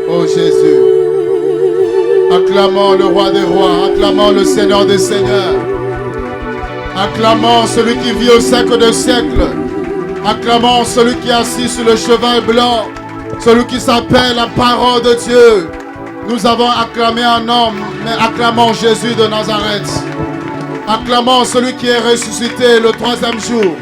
Oh Jésus. Acclamons le roi des rois. Acclamons le Seigneur des seigneurs. Acclamons celui qui vit au siècle des siècles. Acclamons celui qui est assis sur le cheval blanc. Celui qui s'appelle la parole de Dieu. Nous avons acclamé un homme, mais acclamons Jésus de Nazareth. Acclamons celui qui est ressuscité le troisième jour.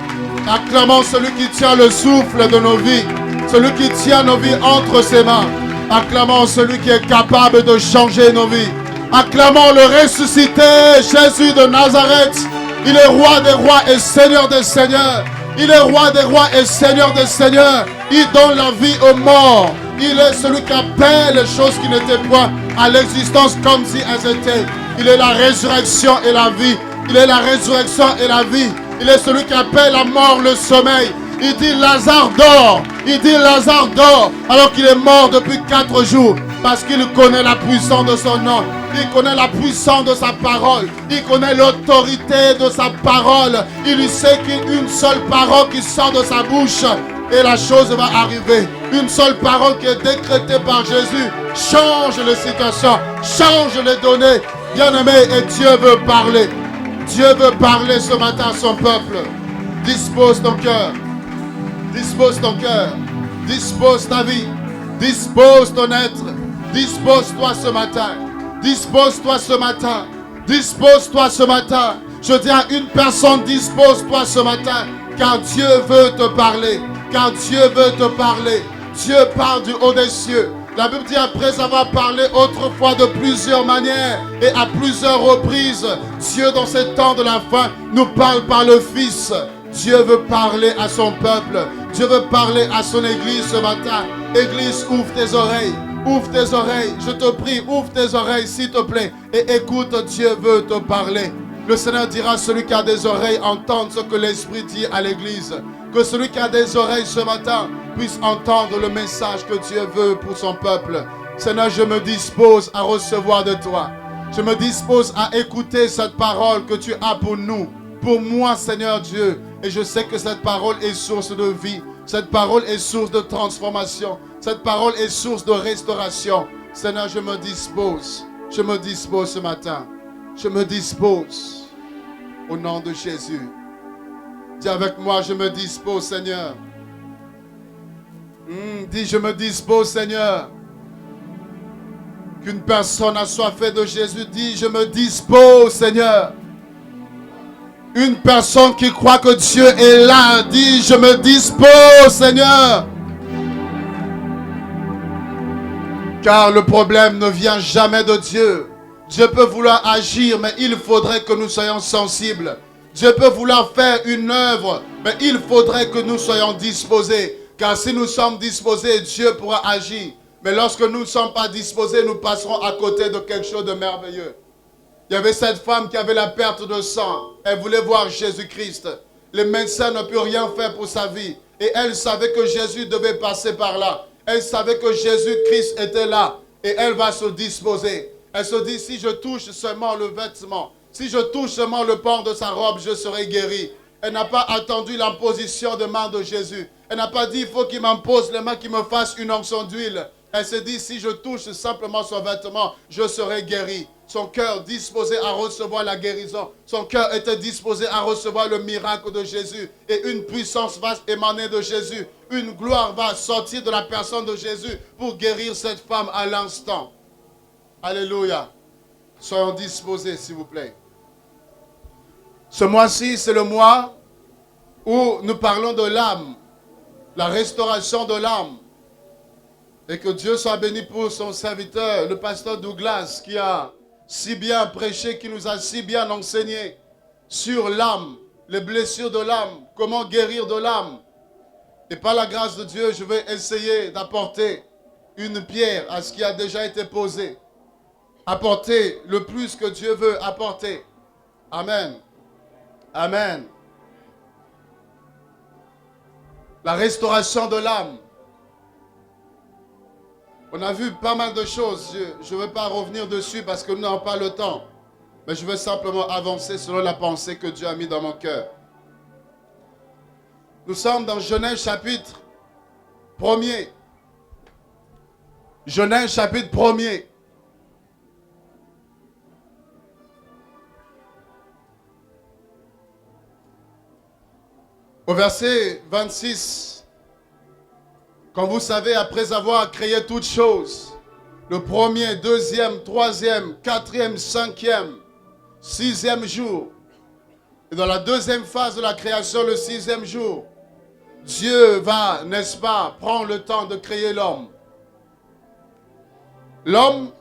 Acclamons celui qui tient le souffle de nos vies. Celui qui tient nos vies entre ses mains. Acclamons celui qui est capable de changer nos vies. Acclamons le ressuscité, Jésus de Nazareth. Il est roi des rois et seigneur des seigneurs. Il est roi des rois et seigneur des seigneurs. Il donne la vie aux morts. Il est celui qui appelle les choses qui n'étaient point à l'existence comme si elles étaient. Il est la résurrection et la vie. Il est la résurrection et la vie. Il est celui qui appelle la mort le sommeil. Il dit Lazare dort. Il dit Lazare dort alors qu'il est mort depuis 4 jours. Parce qu'il connaît la puissance de son nom. Il connaît la puissance de sa parole. Il connaît l'autorité de sa parole. Il sait qu'une seule parole qui sort de sa bouche et la chose va arriver. Une seule parole qui est décrétée par Jésus change les situations, change les données. Bien-aimé, et Dieu veut parler. Dieu veut parler ce matin à son peuple. Dispose ton cœur. Dispose ton cœur. Dispose ta vie. Dispose ton être. Dispose-toi ce matin. Dispose-toi ce matin. Dispose-toi ce matin. Je dis à une personne, dispose-toi ce matin. Car Dieu veut te parler. Car Dieu veut te parler. Dieu parle du haut des cieux. La Bible dit après avoir parlé autrefois de plusieurs manières et à plusieurs reprises, Dieu dans ces temps de la fin nous parle par le Fils. Dieu veut parler à son peuple. Dieu veut parler à son église ce matin. Église, ouvre tes oreilles. Ouvre tes oreilles. Je te prie, ouvre tes oreilles s'il te plaît. Et écoute, Dieu veut te parler. Le Seigneur dira, celui qui a des oreilles entende ce que l'Esprit dit à l'église. Que celui qui a des oreilles ce matin puisse entendre le message que Dieu veut pour son peuple. Seigneur, je me dispose à recevoir de toi. Je me dispose à écouter cette parole que tu as pour nous. Pour moi, Seigneur Dieu. Et je sais que cette parole est source de vie. Cette parole est source de transformation. Cette parole est source de restauration. Seigneur, je me dispose. Je me dispose ce matin. Je me dispose. Au nom de Jésus. Dis avec moi, je me dispose, Seigneur. Dis, je me dispose, Seigneur. Qu'une personne assoiffée de Jésus dit, je me dispose, Seigneur. Une personne qui croit que Dieu est là, dit, je me dispose, Seigneur. Car le problème ne vient jamais de Dieu. Dieu peut vouloir agir, mais il faudrait que nous soyons sensibles. Dieu peut vouloir faire une œuvre, mais il faudrait que nous soyons disposés. Car si nous sommes disposés, Dieu pourra agir. Mais lorsque nous ne sommes pas disposés, nous passerons à côté de quelque chose de merveilleux. Il y avait cette femme qui avait la perte de sang. Elle voulait voir Jésus-Christ. Les médecins ne peuvent rien faire pour sa vie. Et elle savait que Jésus devait passer par là. Elle savait que Jésus-Christ était là. Et elle va se disposer. Elle se dit, si je touche seulement le vêtement, si je touche seulement le pan de sa robe, je serai guéri. Elle n'a pas attendu l'imposition de main de Jésus. Elle n'a pas dit, il faut qu'il m'impose les mains, qu'il me fasse une onction d'huile. Elle se dit, si je touche simplement son vêtement, je serai guéri. Son cœur disposé à recevoir la guérison. Son cœur était disposé à recevoir le miracle de Jésus. Et une puissance va émaner de Jésus. Une gloire va sortir de la personne de Jésus pour guérir cette femme à l'instant. Alléluia. Soyons disposés, s'il vous plaît. Ce mois-ci, c'est le mois où nous parlons de l'âme. La restauration de l'âme. Et que Dieu soit béni pour son serviteur, le pasteur Douglas, qui a si bien prêché, qui nous a si bien enseigné sur l'âme, les blessures de l'âme, comment guérir de l'âme. Et par la grâce de Dieu, je vais essayer d'apporter une pierre à ce qui a déjà été posé. Apporter le plus que Dieu veut apporter. Amen. Amen. La restauration de l'âme. On a vu pas mal de choses. Je ne vais pas revenir dessus parce que nous n'avons pas le temps. Mais je vais simplement avancer selon la pensée que Dieu a mis dans mon cœur. Nous sommes dans Genèse chapitre 1er. Genèse chapitre 1er. Au verset 26. Comme vous savez, après avoir créé toutes choses, le premier, deuxième, troisième, quatrième, cinquième, sixième jour, et dans la deuxième phase de la création, le sixième jour, Dieu va, n'est-ce pas, prendre le temps de créer l'homme. L'homme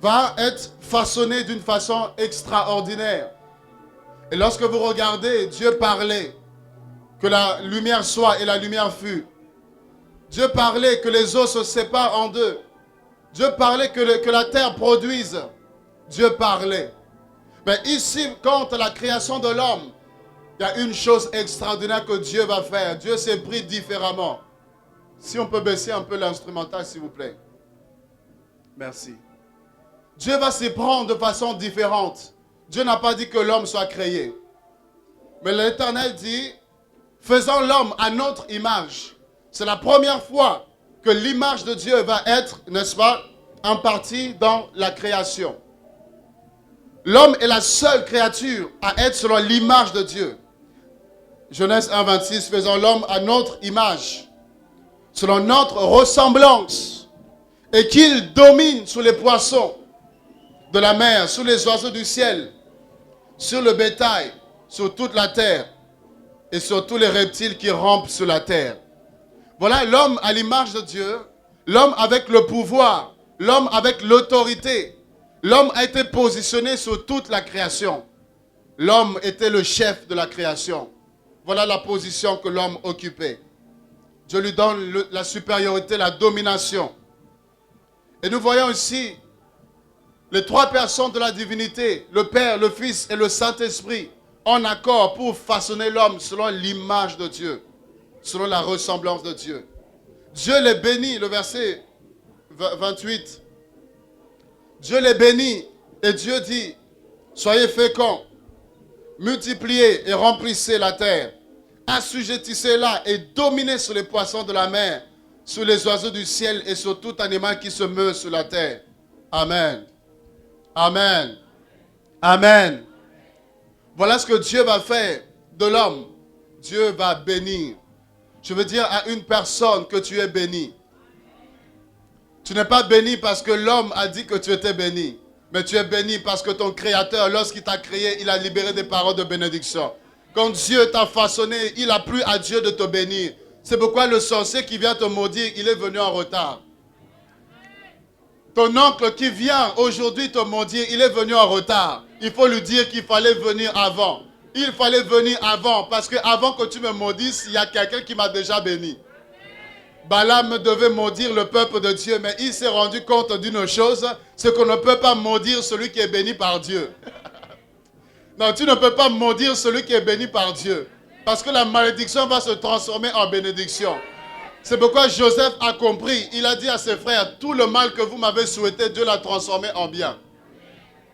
va être façonné d'une façon extraordinaire. Et lorsque vous regardez, Dieu parlait que la lumière soit et la lumière fut. Dieu parlait que les eaux se séparent en deux. Dieu parlait que la terre produise. Dieu parlait. Mais ici, quant à la création de l'homme, il y a une chose extraordinaire que Dieu va faire. Dieu s'est pris différemment. Si on peut baisser un peu l'instrumental, s'il vous plaît. Merci. Dieu va s'y prendre de façon différente. Dieu n'a pas dit que l'homme soit créé. Mais l'Éternel dit, faisons l'homme à notre image. C'est la première fois que l'image de Dieu va être, n'est-ce pas, impartie dans la création. L'homme est la seule créature à être selon l'image de Dieu. Genèse 1, 26, faisons l'homme à notre image, selon notre ressemblance, et qu'il domine sur les poissons de la mer, sur les oiseaux du ciel, sur le bétail, sur toute la terre, et sur tous les reptiles qui rampent sur la terre. Voilà l'homme à l'image de Dieu, l'homme avec le pouvoir, l'homme avec l'autorité. L'homme a été positionné sur toute la création. L'homme était le chef de la création. Voilà la position que l'homme occupait. Dieu lui donne la supériorité, la domination. Et nous voyons ici les trois personnes de la divinité, le Père, le Fils et le Saint-Esprit, en accord pour façonner l'homme selon l'image de Dieu, selon la ressemblance de Dieu. Dieu les bénit, le verset 28. Dieu les bénit et Dieu dit, soyez féconds, multipliez et remplissez la terre, assujettissez-la et dominez sur les poissons de la mer, sur les oiseaux du ciel et sur tout animal qui se meut sur la terre. Amen. Amen. Amen. Voilà ce que Dieu va faire de l'homme. Dieu va bénir. Je veux dire à une personne que tu es béni. Tu n'es pas béni parce que l'homme a dit que tu étais béni. Mais tu es béni parce que ton Créateur, lorsqu'il t'a créé, il a libéré des paroles de bénédiction. Quand Dieu t'a façonné, il a plu à Dieu de te bénir. C'est pourquoi le sorcier qui vient te maudire, il est venu en retard. Ton oncle qui vient aujourd'hui te maudire, il est venu en retard. Il faut lui dire qu'il fallait venir avant. Il fallait venir avant parce que avant que tu me maudisses, il y a quelqu'un qui m'a déjà béni. Balaam devait maudire le peuple de Dieu, mais il s'est rendu compte d'une chose, c'est qu'on ne peut pas maudire celui qui est béni par Dieu. Non, tu ne peux pas maudire celui qui est béni par Dieu. Parce que la malédiction va se transformer en bénédiction. C'est pourquoi Joseph a compris. Il a dit à ses frères, tout le mal que vous m'avez souhaité, Dieu l'a transformé en bien.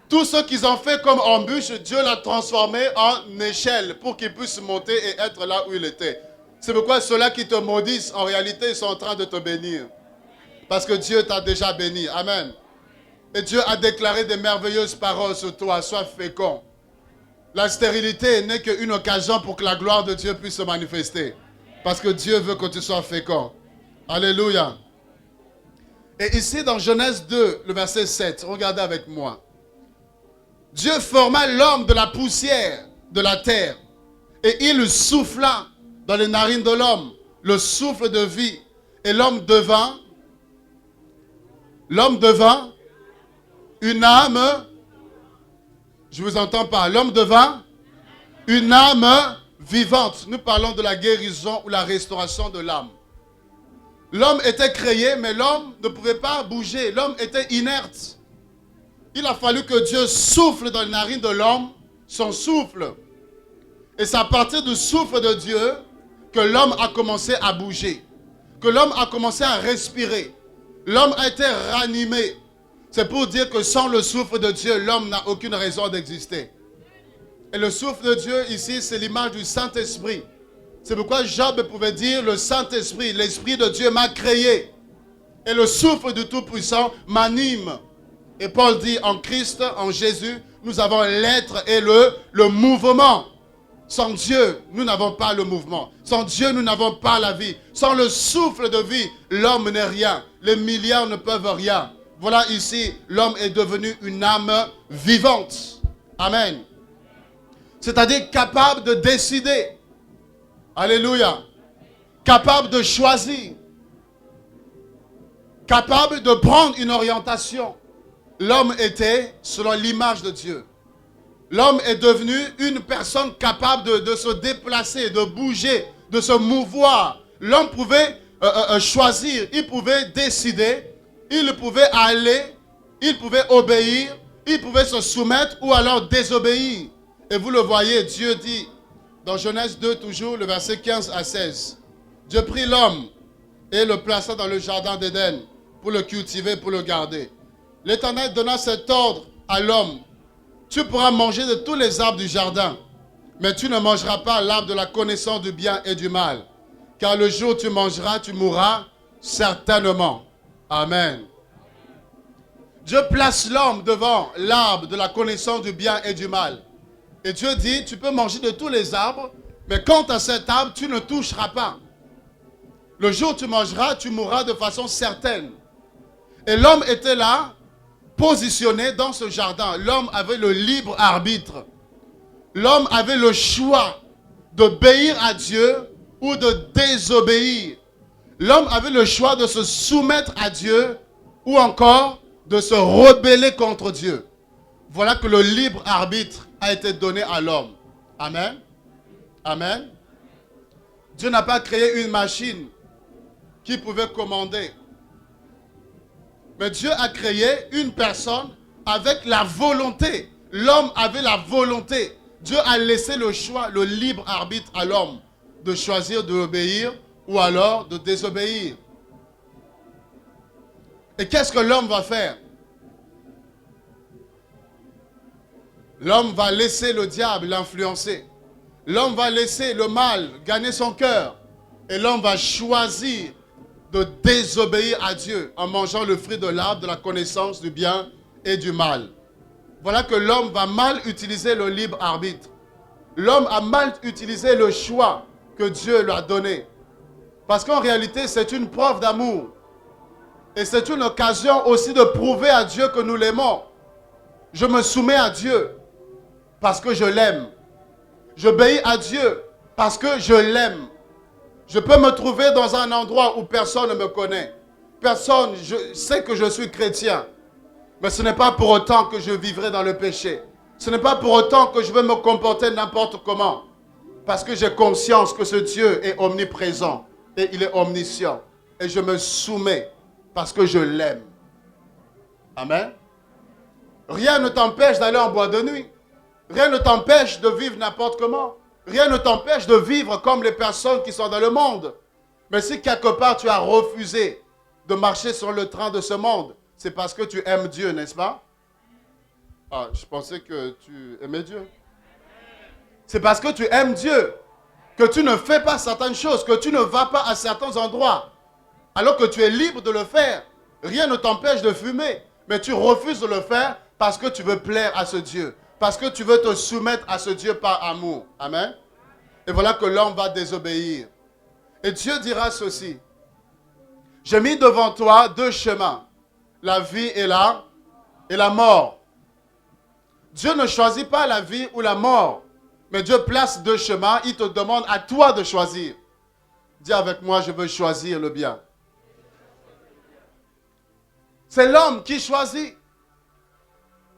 Tout ce qu'ils ont fait comme embûche, Dieu l'a transformé en échelle pour qu'ils puissent monter et être là où il était. C'est pourquoi ceux-là qui te maudissent, en réalité, ils sont en train de te bénir. Parce que Dieu t'a déjà béni. Amen. Et Dieu a déclaré des merveilleuses paroles sur toi. Sois fécond. La stérilité n'est qu'une occasion pour que la gloire de Dieu puisse se manifester. Parce que Dieu veut que tu sois fécond. Alléluia. Et ici, dans Genèse 2, le verset 7, regardez avec moi. Dieu forma l'homme de la poussière de la terre. Et il souffla dans les narines de l'homme le souffle de vie. Et l'homme devint une âme. Je ne vous entends pas. L'homme devint une âme vivante. Nous parlons de la guérison ou la restauration de l'âme. L'homme était créé, mais l'homme ne pouvait pas bouger. L'homme était inerte. Il a fallu que Dieu souffle dans les narines de l'homme son souffle. Et c'est à partir du souffle de Dieu que l'homme a commencé à bouger. Que l'homme a commencé à respirer. L'homme a été ranimé. C'est pour dire que sans le souffle de Dieu, l'homme n'a aucune raison d'exister. Et le souffle de Dieu ici, c'est l'image du Saint-Esprit. C'est pourquoi Job pouvait dire, le Saint-Esprit, l'Esprit de Dieu m'a créé. Et le souffle du Tout-Puissant m'anime. Et Paul dit, en Christ, en Jésus, nous avons l'être et le mouvement. Sans Dieu, nous n'avons pas le mouvement. Sans Dieu, nous n'avons pas la vie. Sans le souffle de vie, l'homme n'est rien. Les milliards ne peuvent rien. Voilà ici, l'homme est devenu une âme vivante. Amen. C'est-à-dire capable de décider. Alléluia. Capable de choisir. Capable de prendre une orientation. L'homme était selon l'image de Dieu. L'homme est devenu une personne capable de se déplacer, de bouger, de se mouvoir. L'homme pouvait choisir, il pouvait décider, il pouvait aller, il pouvait obéir, il pouvait se soumettre ou alors désobéir. Et vous le voyez, Dieu dit dans Genèse 2, toujours le verset 15 à 16. Dieu prit l'homme et le plaça dans le jardin d'Éden pour le cultiver, pour le garder. L'Éternel donna cet ordre à l'homme. Tu pourras manger de tous les arbres du jardin, mais tu ne mangeras pas l'arbre de la connaissance du bien et du mal. Car le jour où tu mangeras, tu mourras certainement. Amen. Dieu place l'homme devant l'arbre de la connaissance du bien et du mal. Et Dieu dit, tu peux manger de tous les arbres, mais quant à cet arbre, tu ne toucheras pas. Le jour où tu mangeras, tu mourras de façon certaine. Et l'homme était là, positionné dans ce jardin. L'homme avait le libre arbitre. L'homme avait le choix d'obéir à Dieu ou de désobéir. L'homme avait le choix de se soumettre à Dieu ou encore de se rebeller contre Dieu. Voilà que le libre arbitre a été donné à l'homme. Amen. Amen. Dieu n'a pas créé une machine qui pouvait commander. Mais Dieu a créé une personne avec la volonté. L'homme avait la volonté. Dieu a laissé le choix, le libre arbitre à l'homme de choisir d'obéir ou alors de désobéir. Et qu'est-ce que l'homme va faire? L'homme va laisser le diable l'influencer. L'homme va laisser le mal gagner son cœur. Et l'homme va choisir de désobéir à Dieu en mangeant le fruit de l'arbre de la connaissance du bien et du mal. Voilà que l'homme va mal utiliser le libre arbitre. L'homme a mal utilisé le choix que Dieu lui a donné. Parce qu'en réalité, c'est une preuve d'amour. Et c'est une occasion aussi de prouver à Dieu que nous l'aimons. Je me soumets à Dieu parce que je l'aime. J'obéis à Dieu parce que je l'aime. Je peux me trouver dans un endroit où personne ne me connaît. Personne, je sais que je suis chrétien. Mais ce n'est pas pour autant que je vivrai dans le péché. Ce n'est pas pour autant que je vais me comporter n'importe comment. Parce que j'ai conscience que ce Dieu est omniprésent et il est omniscient. Et je me soumets parce que je l'aime. Amen. Rien ne t'empêche d'aller en boîte de nuit. Rien ne t'empêche de vivre n'importe comment. Rien ne t'empêche de vivre comme les personnes qui sont dans le monde. Mais si quelque part tu as refusé de marcher sur le train de ce monde, c'est parce que tu aimes Dieu, n'est-ce pas? Ah, je pensais que tu aimais Dieu. C'est parce que tu aimes Dieu que tu ne fais pas certaines choses, que tu ne vas pas à certains endroits, alors que tu es libre de le faire. Rien ne t'empêche de fumer, mais tu refuses de le faire parce que tu veux plaire à ce Dieu. Parce que tu veux te soumettre à ce Dieu par amour. Amen. Et voilà que l'homme va désobéir. Et Dieu dira ceci. J'ai mis devant toi deux chemins. La vie et la mort. Dieu ne choisit pas la vie ou la mort. Mais Dieu place deux chemins. Il te demande à toi de choisir. Dis avec moi, je veux choisir le bien. C'est l'homme qui choisit.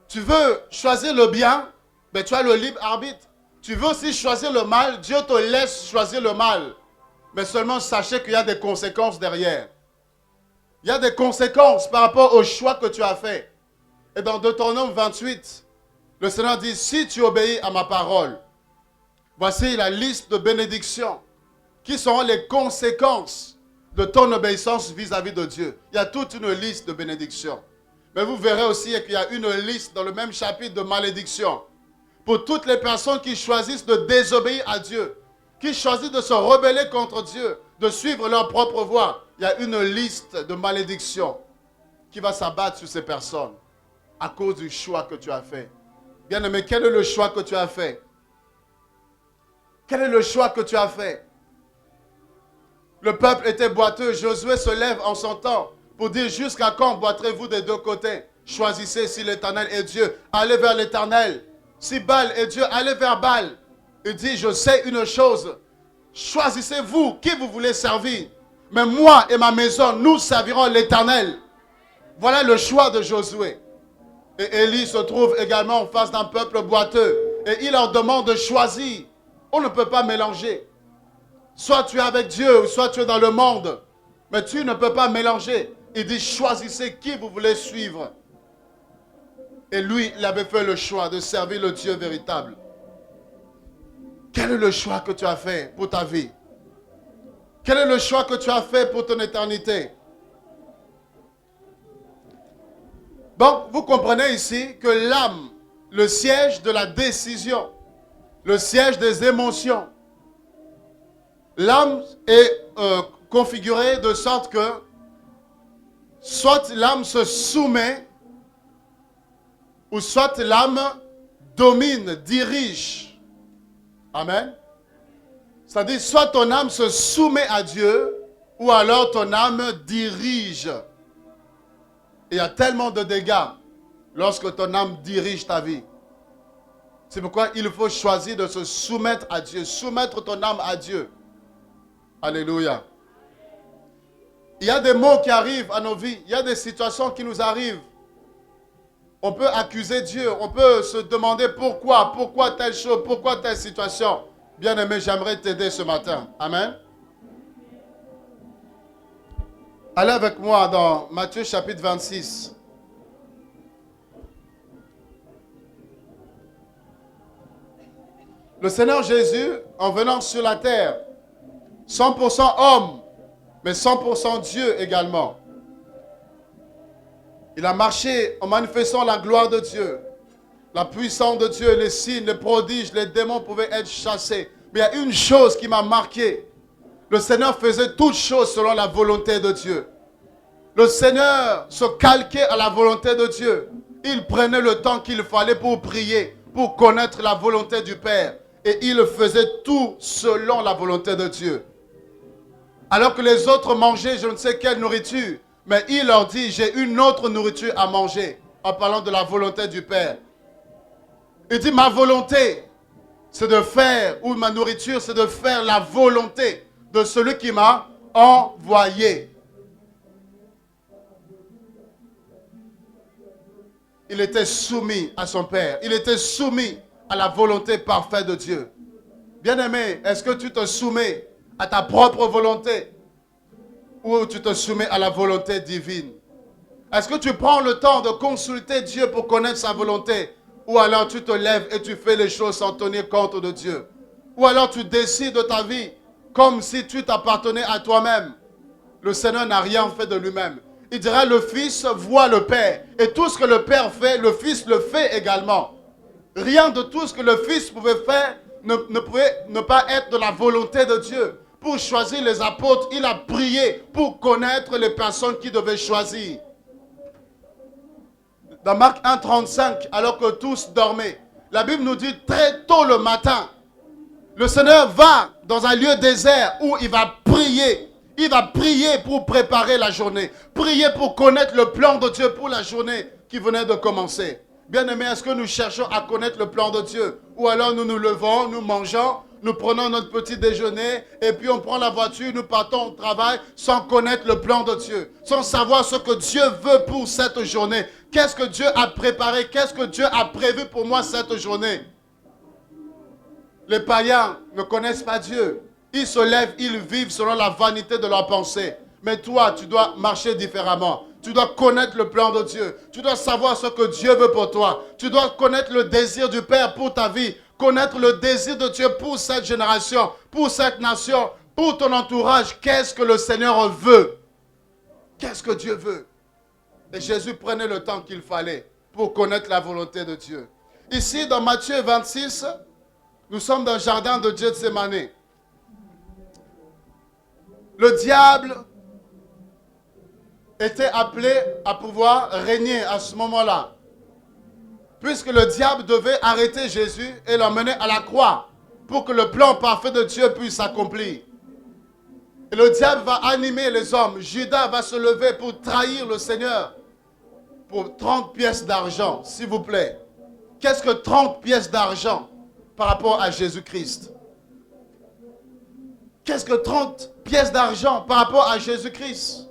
Tu veux choisir le bien, mais tu as le libre arbitre. Tu veux aussi choisir le mal, Dieu te laisse choisir le mal. Mais seulement sachez qu'il y a des conséquences derrière. Il y a des conséquences par rapport au choix que tu as fait. Et dans Deutéronome 28, le Seigneur dit, si tu obéis à ma parole, voici la liste de bénédictions qui seront les conséquences de ton obéissance vis-à-vis de Dieu. Il y a toute une liste de bénédictions. Mais vous verrez aussi qu'il y a une liste dans le même chapitre de malédictions. Pour toutes les personnes qui choisissent de désobéir à Dieu, qui choisissent de se rebeller contre Dieu, de suivre leur propre voie. il y a une liste de malédictions qui va s'abattre sur ces personnes à cause du choix que tu as fait. Bien-aimé, quel est le choix que tu as fait? Quel est le choix que tu as fait? Le peuple était boiteux. Josué se lève en son temps pour dire: jusqu'à quand boiterez-vous des deux côtés? Choisissez si l'Éternel est Dieu. Allez vers l'Éternel. Si Baal est Dieu, allez vers Baal. Il dit: je sais une chose. Choisissez-vous qui vous voulez servir. Mais moi et ma maison, nous servirons l'Éternel. Voilà le choix de Josué. Et Élie se trouve également en face d'un peuple boiteux. Et il leur demande de choisir. On ne peut pas mélanger. Soit tu es avec Dieu, ou soit tu es dans le monde. Mais tu ne peux pas mélanger. Il dit: choisissez qui vous voulez suivre. Et lui, il avait fait le choix de servir le Dieu véritable. Quel est le choix que tu as fait pour ta vie? Quel est le choix que tu as fait pour ton éternité? Donc, vous comprenez ici que l'âme, le siège de la décision, le siège des émotions, l'âme est configurée de sorte que soit l'âme se soumet, ou soit l'âme domine, dirige. Amen. C'est-à-dire, soit ton âme se soumet à Dieu, ou alors ton âme dirige. Et il y a tellement de dégâts lorsque ton âme dirige ta vie. C'est pourquoi il faut choisir de se soumettre à Dieu. Soumettre ton âme à Dieu. Alléluia. Il y a des mots qui arrivent à nos vies. Il y a des situations qui nous arrivent. On peut accuser Dieu. On peut se demander pourquoi. Pourquoi telle chose? Pourquoi telle situation? Bien-aimé, j'aimerais t'aider ce matin. Amen. Allez avec moi dans Matthieu chapitre 26. Le Seigneur Jésus, en venant sur la terre, 100% homme, mais 100% Dieu également. Il a marché en manifestant la gloire de Dieu, la puissance de Dieu, les signes, les prodiges, les démons pouvaient être chassés. Mais il y a une chose qui m'a marqué. Le Seigneur faisait toutes choses selon la volonté de Dieu. Le Seigneur se calquait à la volonté de Dieu. Il prenait le temps qu'il fallait pour prier, pour connaître la volonté du Père. Et il faisait tout selon la volonté de Dieu. Alors que les autres mangeaient je ne sais quelle nourriture, mais il leur dit: j'ai une autre nourriture à manger, en parlant de la volonté du Père. Il dit: ma volonté, c'est de faire, ou ma nourriture, c'est de faire la volonté de celui qui m'a envoyé. Il était soumis à son Père. Il était soumis à la volonté parfaite de Dieu. Bien-aimé, est-ce que tu te soumets à ta propre volonté ou tu te soumets à la volonté divine? Est-ce que tu prends le temps de consulter Dieu pour connaître sa volonté? Ou alors tu te lèves et tu fais les choses sans tenir compte de Dieu? Ou alors tu décides de ta vie comme si tu t'appartenais à toi-même? Le Seigneur n'a rien fait de lui-même. Il dira: le Fils voit le Père. Et tout ce que le Père fait, le Fils le fait également. Rien de tout ce que le Fils pouvait faire ne pouvait ne pas être de la volonté de Dieu. Pour choisir les apôtres, il a prié pour connaître les personnes qu'il devait choisir. Dans Marc 1,35, alors que tous dormaient, la Bible nous dit: très tôt le matin, le Seigneur va dans un lieu désert où il va prier. Il va prier pour préparer la journée. Prier pour connaître le plan de Dieu pour la journée qui venait de commencer. Bien-aimés, est-ce que nous cherchons à connaître le plan de Dieu? Ou alors nous nous levons, nous mangeons, nous prenons notre petit déjeuner et puis on prend la voiture, nous partons au travail sans connaître le plan de Dieu. Sans savoir ce que Dieu veut pour cette journée. Qu'est-ce que Dieu a préparé? Qu'est-ce que Dieu a prévu pour moi cette journée? Les païens ne connaissent pas Dieu. Ils se lèvent, ils vivent selon la vanité de leurs pensées. Mais toi, tu dois marcher différemment. Tu dois connaître le plan de Dieu. Tu dois savoir ce que Dieu veut pour toi. Tu dois connaître le désir du Père pour ta vie. Connaître le désir de Dieu pour cette génération, pour cette nation, pour ton entourage. Qu'est-ce que le Seigneur veut? Qu'est-ce que Dieu veut? Et Jésus prenait le temps qu'il fallait pour connaître la volonté de Dieu. Ici, dans Matthieu 26, nous sommes dans le jardin de Gethsémani. Le diable était appelé à pouvoir régner à ce moment-là. Puisque le diable devait arrêter Jésus et l'emmener à la croix pour que le plan parfait de Dieu puisse s'accomplir. Et le diable va animer les hommes. Judas va se lever pour trahir le Seigneur pour 30 pièces d'argent, s'il vous plaît. Qu'est-ce que 30 pièces d'argent par rapport à Jésus-Christ? Qu'est-ce que 30 pièces d'argent par rapport à Jésus-Christ?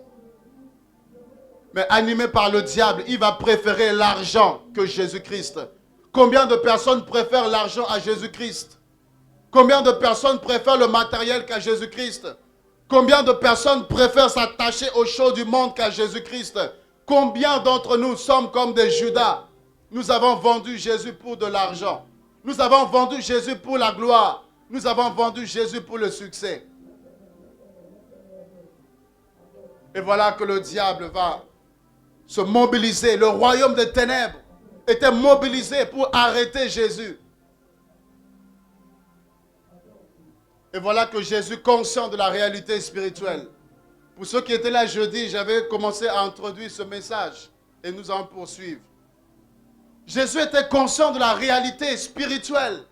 Mais animé par le diable, il va préférer l'argent que Jésus-Christ. Combien de personnes préfèrent l'argent à Jésus-Christ? Combien de personnes préfèrent le matériel qu'à Jésus-Christ? Combien de personnes préfèrent s'attacher aux choses du monde qu'à Jésus-Christ? Combien d'entre nous sommes comme des Judas? Nous avons vendu Jésus pour de l'argent. Nous avons vendu Jésus pour la gloire. Nous avons vendu Jésus pour le succès. Et voilà que le diable va se mobiliser. Le royaume des ténèbres était mobilisé pour arrêter Jésus. Et voilà que Jésus, conscient de la réalité spirituelle. Pour ceux qui étaient là jeudi, j'avais commencé à introduire ce message. Et nous allons poursuivre. Jésus était conscient de la réalité spirituelle.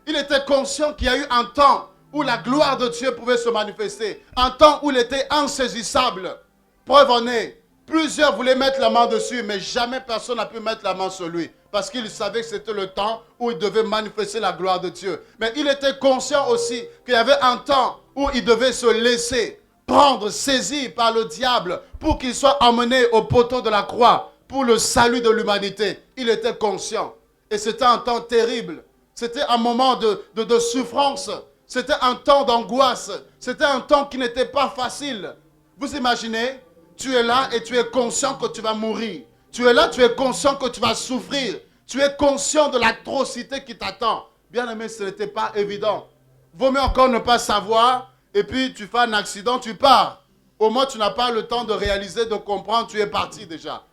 Il était conscient qu'il y a eu un temps où la gloire de Dieu pouvait se manifester. Un temps où il était insaisissable. Preuve en est, plusieurs voulaient mettre la main dessus, mais jamais personne n'a pu mettre la main sur lui. Parce qu'il savait que c'était le temps où il devait manifester la gloire de Dieu. Mais il était conscient aussi qu'il y avait un temps où il devait se laisser prendre, saisi par le diable pour qu'il soit emmené au poteau de la croix pour le salut de l'humanité. Il était conscient. Et c'était un temps terrible. C'était un moment de souffrance. C'était un temps d'angoisse. C'était un temps qui n'était pas facile. Vous imaginez, tu es là et tu es conscient que tu vas mourir. Tu es là, tu es conscient que tu vas souffrir. Tu es conscient de l'atrocité qui t'attend. Bien aimé, ce n'était pas évident. Vaut mieux encore ne pas savoir et puis tu fais un accident, tu pars. Au moins, tu n'as pas le temps de réaliser, de comprendre, tu es parti déjà.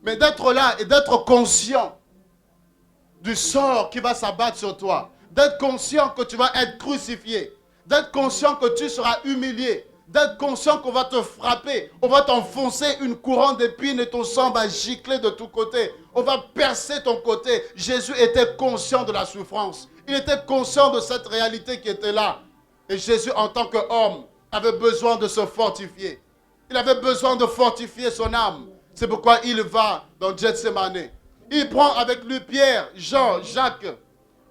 Mais d'être là et d'être conscient du sort qui va s'abattre sur toi, d'être conscient que tu vas être crucifié, d'être conscient que tu seras humilié, d'être conscient qu'on va te frapper, on va t'enfoncer une couronne d'épines et ton sang va gicler de tous côtés, on va percer ton côté. Jésus était conscient de la souffrance, il était conscient de cette réalité qui était là. Et Jésus, en tant qu'homme, avait besoin de se fortifier. Il avait besoin de fortifier son âme. C'est pourquoi il va dans Gethsemane. Il prend avec lui Pierre, Jean, Jacques.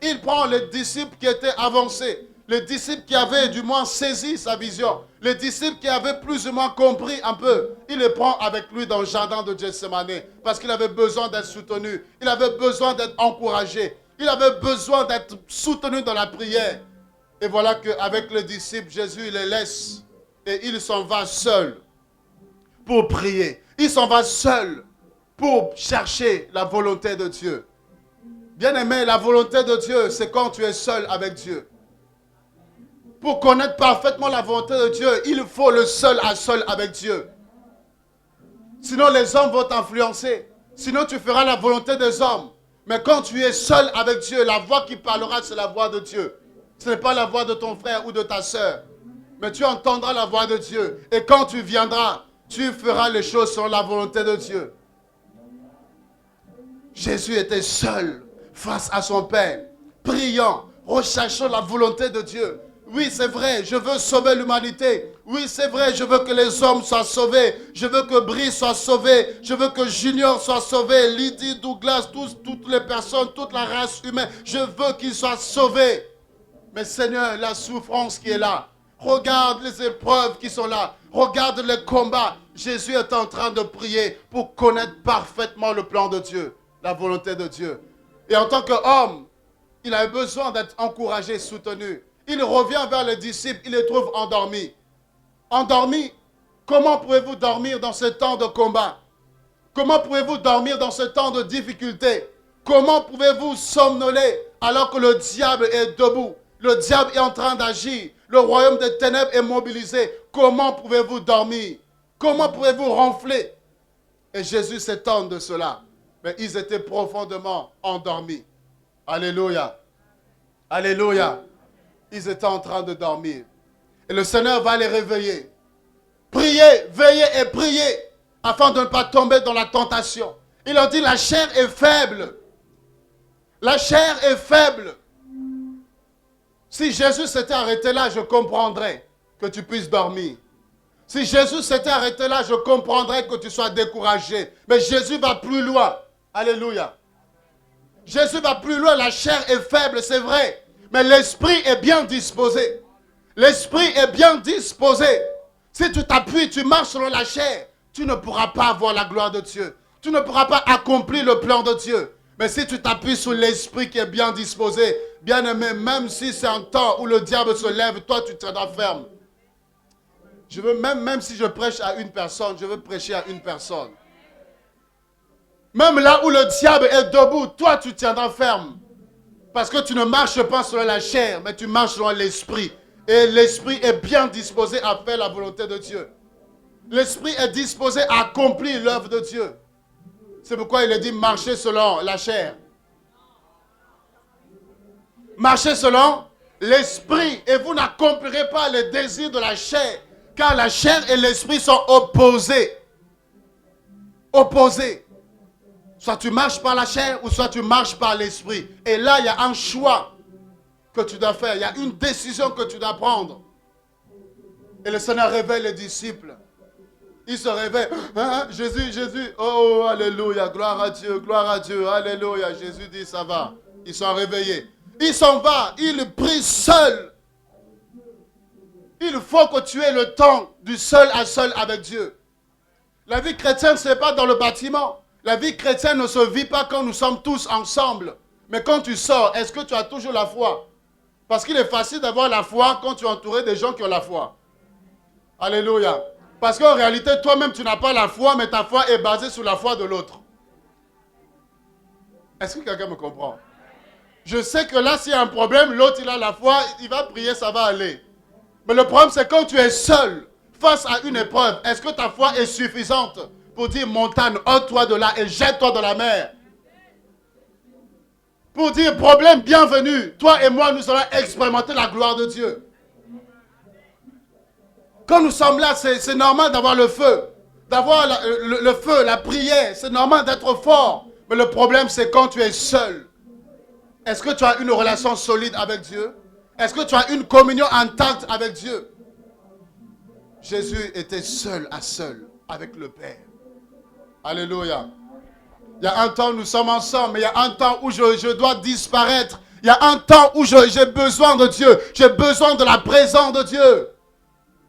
Il prend les disciples qui étaient avancés. Les disciples qui avaient du moins saisi sa vision. Les disciples qui avaient plus ou moins compris un peu. Il les prend avec lui dans le jardin de Gethsemane. Parce qu'il avait besoin d'être soutenu. Il avait besoin d'être encouragé. Il avait besoin d'être soutenu dans la prière. Et voilà qu'avec les disciples, Jésus les laisse. Et il s'en va seul pour prier. Il s'en va seul pour chercher la volonté de Dieu. Bien-aimé, la volonté de Dieu, c'est quand tu es seul avec Dieu. Pour connaître parfaitement la volonté de Dieu, il faut le seul à seul avec Dieu. Sinon, les hommes vont t'influencer. Sinon, tu feras la volonté des hommes. Mais quand tu es seul avec Dieu, la voix qui parlera, c'est la voix de Dieu. Ce n'est pas la voix de ton frère ou de ta sœur. Mais tu entendras la voix de Dieu. Et quand tu viendras, tu feras les choses selon la volonté de Dieu. Jésus était seul face à son Père, priant, recherchant la volonté de Dieu. Oui, c'est vrai, je veux sauver l'humanité. Oui, c'est vrai, je veux que les hommes soient sauvés. Je veux que Brice soit sauvé. Je veux que Junior soit sauvé. Lydie, Douglas, toutes les personnes, toute la race humaine. Je veux qu'ils soient sauvés. Mais Seigneur, la souffrance qui est là. Regarde les épreuves qui sont là. Regarde les combats. Jésus est en train de prier pour connaître parfaitement le plan de Dieu, la volonté de Dieu. Et en tant qu'homme, il a besoin d'être encouragé, soutenu. Il revient vers les disciples, il les trouve endormis. Endormis? Comment pouvez-vous dormir dans ce temps de combat? Comment pouvez-vous dormir dans ce temps de difficulté? Comment pouvez-vous somnoler alors que le diable est debout? Le diable est en train d'agir. Le royaume des ténèbres est mobilisé. Comment pouvez-vous dormir? Comment pouvez-vous ronfler? Et Jésus s'étonne de cela. Mais ils étaient profondément endormis. Alléluia. Alléluia. Ils étaient en train de dormir. Et le Seigneur va les réveiller. Priez, veillez et priez. afin de ne pas tomber dans la tentation. Il leur dit, la chair est faible. La chair est faible. Si Jésus s'était arrêté là, je comprendrais que tu puisses dormir. Si Jésus s'était arrêté là, je comprendrais que tu sois découragé. Mais Jésus va plus loin. Alléluia. Jésus va plus loin. La chair est faible, c'est vrai. Mais l'esprit est bien disposé. L'esprit est bien disposé. Si tu t'appuies, tu marches selon la chair, tu ne pourras pas avoir la gloire de Dieu. Tu ne pourras pas accomplir le plan de Dieu. Mais si tu t'appuies sur l'esprit qui est bien disposé, bien aimé, même si c'est un temps où le diable se lève, toi tu tiendras ferme. Je veux même si je prêche à une personne, je veux prêcher à une personne. Même là où le diable est debout, toi tu tiendras ferme. Parce que tu ne marches pas sur la chair, mais tu marches sur l'esprit. Et l'esprit est bien disposé à faire la volonté de Dieu. L'esprit est disposé à accomplir l'œuvre de Dieu. C'est pourquoi il est dit marcher selon la chair. Marchez selon l'esprit. Et vous n'accomplirez pas les désirs de la chair. Car la chair et l'esprit sont opposés. Opposés. Soit tu marches par la chair ou soit tu marches par l'esprit. Et là, il y a un choix que tu dois faire. Il y a une décision que tu dois prendre. Et le Seigneur réveille les disciples. Ils se réveillent. Hein? Jésus, Jésus. Oh, alléluia. Gloire à Dieu. Alléluia. Jésus dit, ça va. Ils sont réveillés. Il s'en va. Il prie seul. Il faut que tu aies le temps du seul à seul avec Dieu. La vie chrétienne, ce n'est pas dans le bâtiment. La vie chrétienne ne se vit pas quand nous sommes tous ensemble. Mais quand tu sors, est-ce que tu as toujours la foi? Parce qu'il est facile d'avoir la foi quand tu es entouré des gens qui ont la foi. Alléluia. Parce qu'en réalité, toi-même, tu n'as pas la foi, mais ta foi est basée sur la foi de l'autre. Est-ce que quelqu'un me comprend? Je sais que là, s'il y a un problème, l'autre, il a la foi, il va prier, ça va aller. Mais le problème, c'est quand tu es seul, face à une épreuve, est-ce que ta foi est suffisante pour dire, montagne, ôte-toi de là et jette-toi dans la mer? Pour dire, problème, bienvenue, toi et moi, nous allons expérimenter la gloire de Dieu. Quand nous sommes là, c'est normal d'avoir le feu. D'avoir le feu, la prière. C'est normal d'être fort. Mais le problème, c'est quand tu es seul. Est-ce que tu as une relation solide avec Dieu? Est-ce que tu as une communion intacte avec Dieu? Jésus était seul à seul avec le Père. Alléluia. Il y a un temps où nous sommes ensemble, mais il y a un temps où je dois disparaître. Il y a un temps où j'ai besoin de Dieu. J'ai besoin de la présence de Dieu.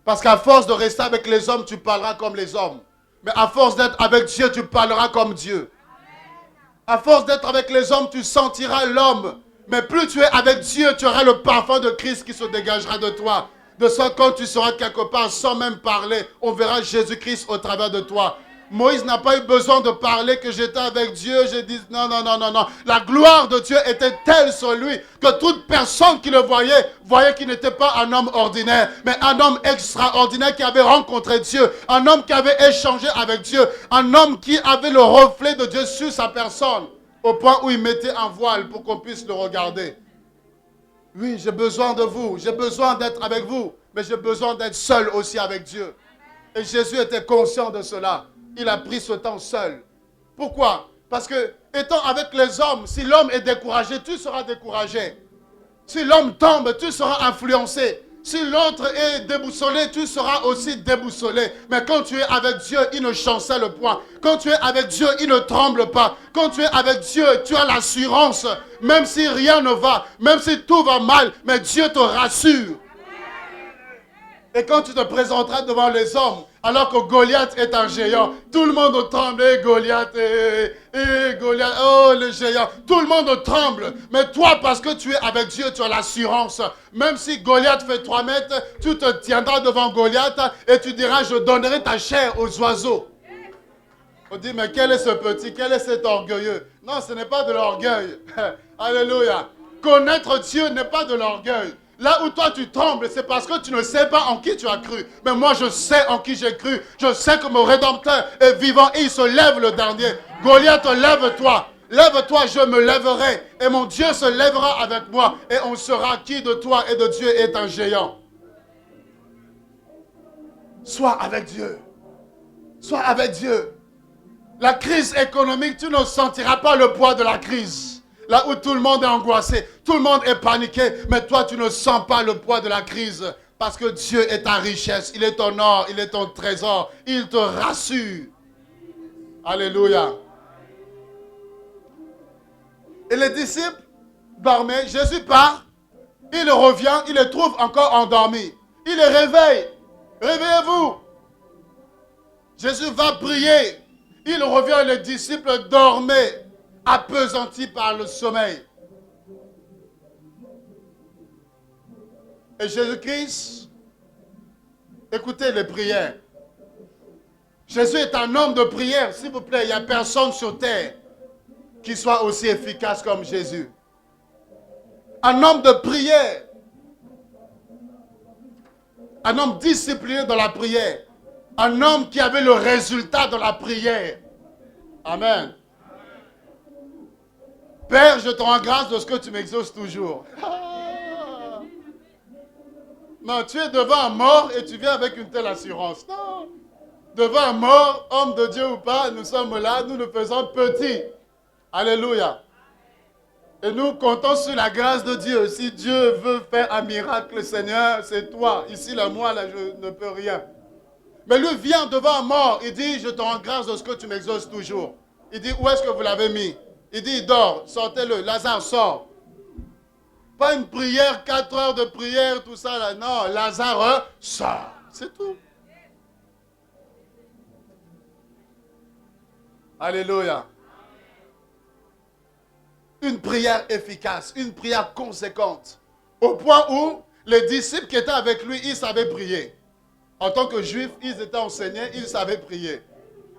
Parce qu'à force de rester avec les hommes, tu parleras comme les hommes. Mais à force d'être avec Dieu, tu parleras comme Dieu. À force d'être avec les hommes, tu sentiras l'homme. Mais plus tu es avec Dieu, tu auras le parfum de Christ qui se dégagera de toi. De sorte que quand tu seras quelque part sans même parler, on verra Jésus-Christ au travers de toi. Moïse n'a pas eu besoin de parler que j'étais avec Dieu. J'ai dit non. La gloire de Dieu était telle sur lui que toute personne qui le voyait qu'il n'était pas un homme ordinaire, mais un homme extraordinaire qui avait rencontré Dieu, un homme qui avait échangé avec Dieu, un homme qui avait le reflet de Dieu sur sa personne, au point où il mettait un voile pour qu'on puisse le regarder. Oui, j'ai besoin de vous, j'ai besoin d'être avec vous, mais j'ai besoin d'être seul aussi avec Dieu. Et Jésus était conscient de cela. Il a pris ce temps seul. Pourquoi? Parce que, étant avec les hommes, si l'homme est découragé, tu seras découragé. Si l'homme tombe, tu seras influencé. Si l'autre est déboussolé, tu seras aussi déboussolé. Mais quand tu es avec Dieu, il ne chancelle point. Quand tu es avec Dieu, il ne tremble pas. Quand tu es avec Dieu, tu as l'assurance. Même si rien ne va, même si tout va mal, mais Dieu te rassure. Et quand tu te présenteras devant les hommes, alors que Goliath est un géant, tout le monde tremble. Et Goliath, Goliath, oh le géant, tout le monde tremble. Mais toi, parce que tu es avec Dieu, tu as l'assurance. Même si Goliath fait 3 mètres, tu te tiendras devant Goliath et tu diras, je donnerai ta chair aux oiseaux. On dit, mais quel est ce petit, quel est cet orgueilleux? Non, ce n'est pas de l'orgueil. Alléluia. Connaître Dieu n'est pas de l'orgueil. Là où toi tu trembles, c'est parce que tu ne sais pas en qui tu as cru. Mais moi je sais en qui j'ai cru. Je sais que mon Rédempteur est vivant et il se lève le dernier. Goliath, lève-toi. Lève-toi, je me lèverai. Et mon Dieu se lèvera avec moi. Et on saura qui de toi et de Dieu est un géant. Sois avec Dieu. Sois avec Dieu. La crise économique, tu ne sentiras pas le poids de la crise. Là où tout le monde est angoissé, tout le monde est paniqué, mais toi tu ne sens pas le poids de la crise. Parce que Dieu est ta richesse, il est ton or, il est ton trésor, il te rassure. Alléluia. Et les disciples dormaient, Jésus part, il revient, il les trouve encore endormis. Il les réveille. Réveillez-vous. Jésus va prier. Il revient et les disciples dormaient, appesantis par le sommeil. Et Jésus-Christ, écoutez les prières. Jésus est un homme de prière, s'il vous plaît. Il n'y a personne sur terre qui soit aussi efficace comme Jésus. Un homme de prière. Un homme discipliné dans la prière. Un homme qui avait le résultat de la prière. Amen. Père, je te rends grâce de ce que tu m'exauces toujours. Non, tu es devant un mort et tu viens avec une telle assurance. Non. Devant un mort, homme de Dieu ou pas, nous sommes là, nous nous faisons petits. Alléluia. Et nous comptons sur la grâce de Dieu. Si Dieu veut faire un miracle, Seigneur, c'est toi. Ici, là, moi, là, je ne peux rien. Mais lui vient devant un mort. Il dit, je te rends grâce de ce que tu m'exauces toujours. Il dit, où est-ce que vous l'avez mis? Il dit, il dort. Sortez-le. Lazare sort. Pas une prière, 4 heures de prière, tout ça, là. Non, Lazare sort. C'est tout. Alléluia. Une prière efficace, une prière conséquente. Au point où les disciples qui étaient avec lui, ils savaient prier. En tant que juifs, ils étaient enseignés, ils savaient prier.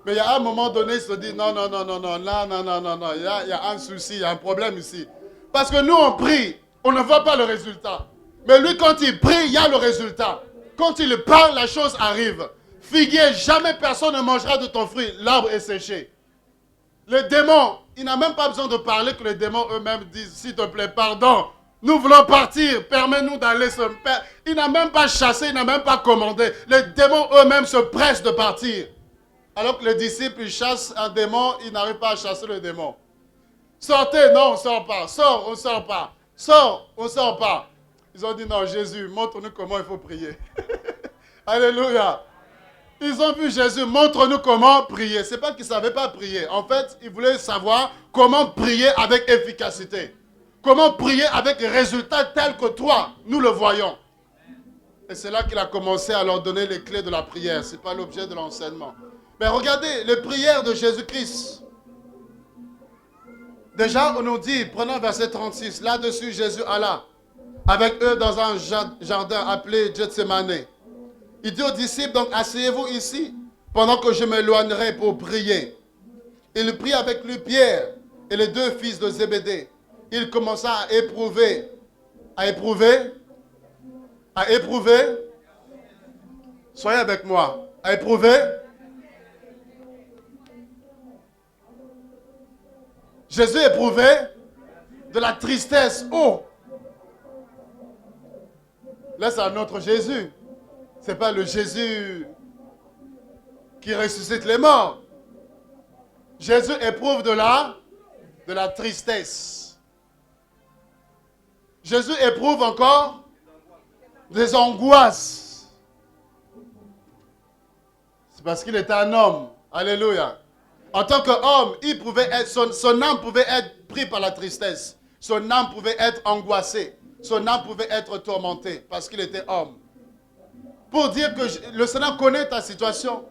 Mais il y a un moment donné, ils se disent, non, il y a un souci, il y a un problème ici. Parce que nous, on prie, on ne voit pas le résultat. Mais lui, quand il prie, il y a le résultat. Quand il parle, la chose arrive. Figuier, jamais personne ne mangera de ton fruit, l'arbre est séché. Les démons, il n'a même pas besoin de parler que les démons eux-mêmes disent, s'il te plaît, pardon, nous voulons partir, permets-nous d'aller se perdre. Il n'a même pas chassé, il n'a même pas commandé. Les démons eux-mêmes se pressent de partir. Alors que les disciples, ils chassent un démon, ils n'arrivent pas à chasser le démon. Sortez, non, on ne sort pas. Sors, on ne sort pas. Sors, on ne sort pas. Ils ont dit, non, Jésus, montre-nous comment il faut prier. Alléluia. Ils ont vu Jésus, montre-nous comment prier. Ce n'est pas qu'ils ne savaient pas prier. En fait, ils voulaient savoir comment prier avec efficacité. Comment prier avec résultat tel que toi, nous le voyons. Et c'est là qu'il a commencé à leur donner les clés de la prière. Ce n'est pas l'objet de l'enseignement. Mais regardez, les prières de Jésus-Christ. Déjà, on nous dit, prenons verset 36, là-dessus, Jésus alla avec eux dans un jardin appelé Gethsemane. Il dit aux disciples, donc asseyez-vous ici, pendant que je m'éloignerai pour prier. Il prit avec lui Pierre et les 2 fils de Zébédée. Il commença à éprouver. Soyez avec moi. À éprouver. Jésus éprouvait de la tristesse. Oh! Là, c'est un autre Jésus. Ce n'est pas le Jésus qui ressuscite les morts. Jésus éprouve de la tristesse. Jésus éprouve encore des angoisses. C'est parce qu'il était un homme. Alléluia. En tant qu'homme, son âme pouvait être prise par la tristesse. Son âme pouvait être angoissée. Son âme pouvait être tourmentée parce qu'il était homme. Pour dire que le Seigneur connaît ta situation.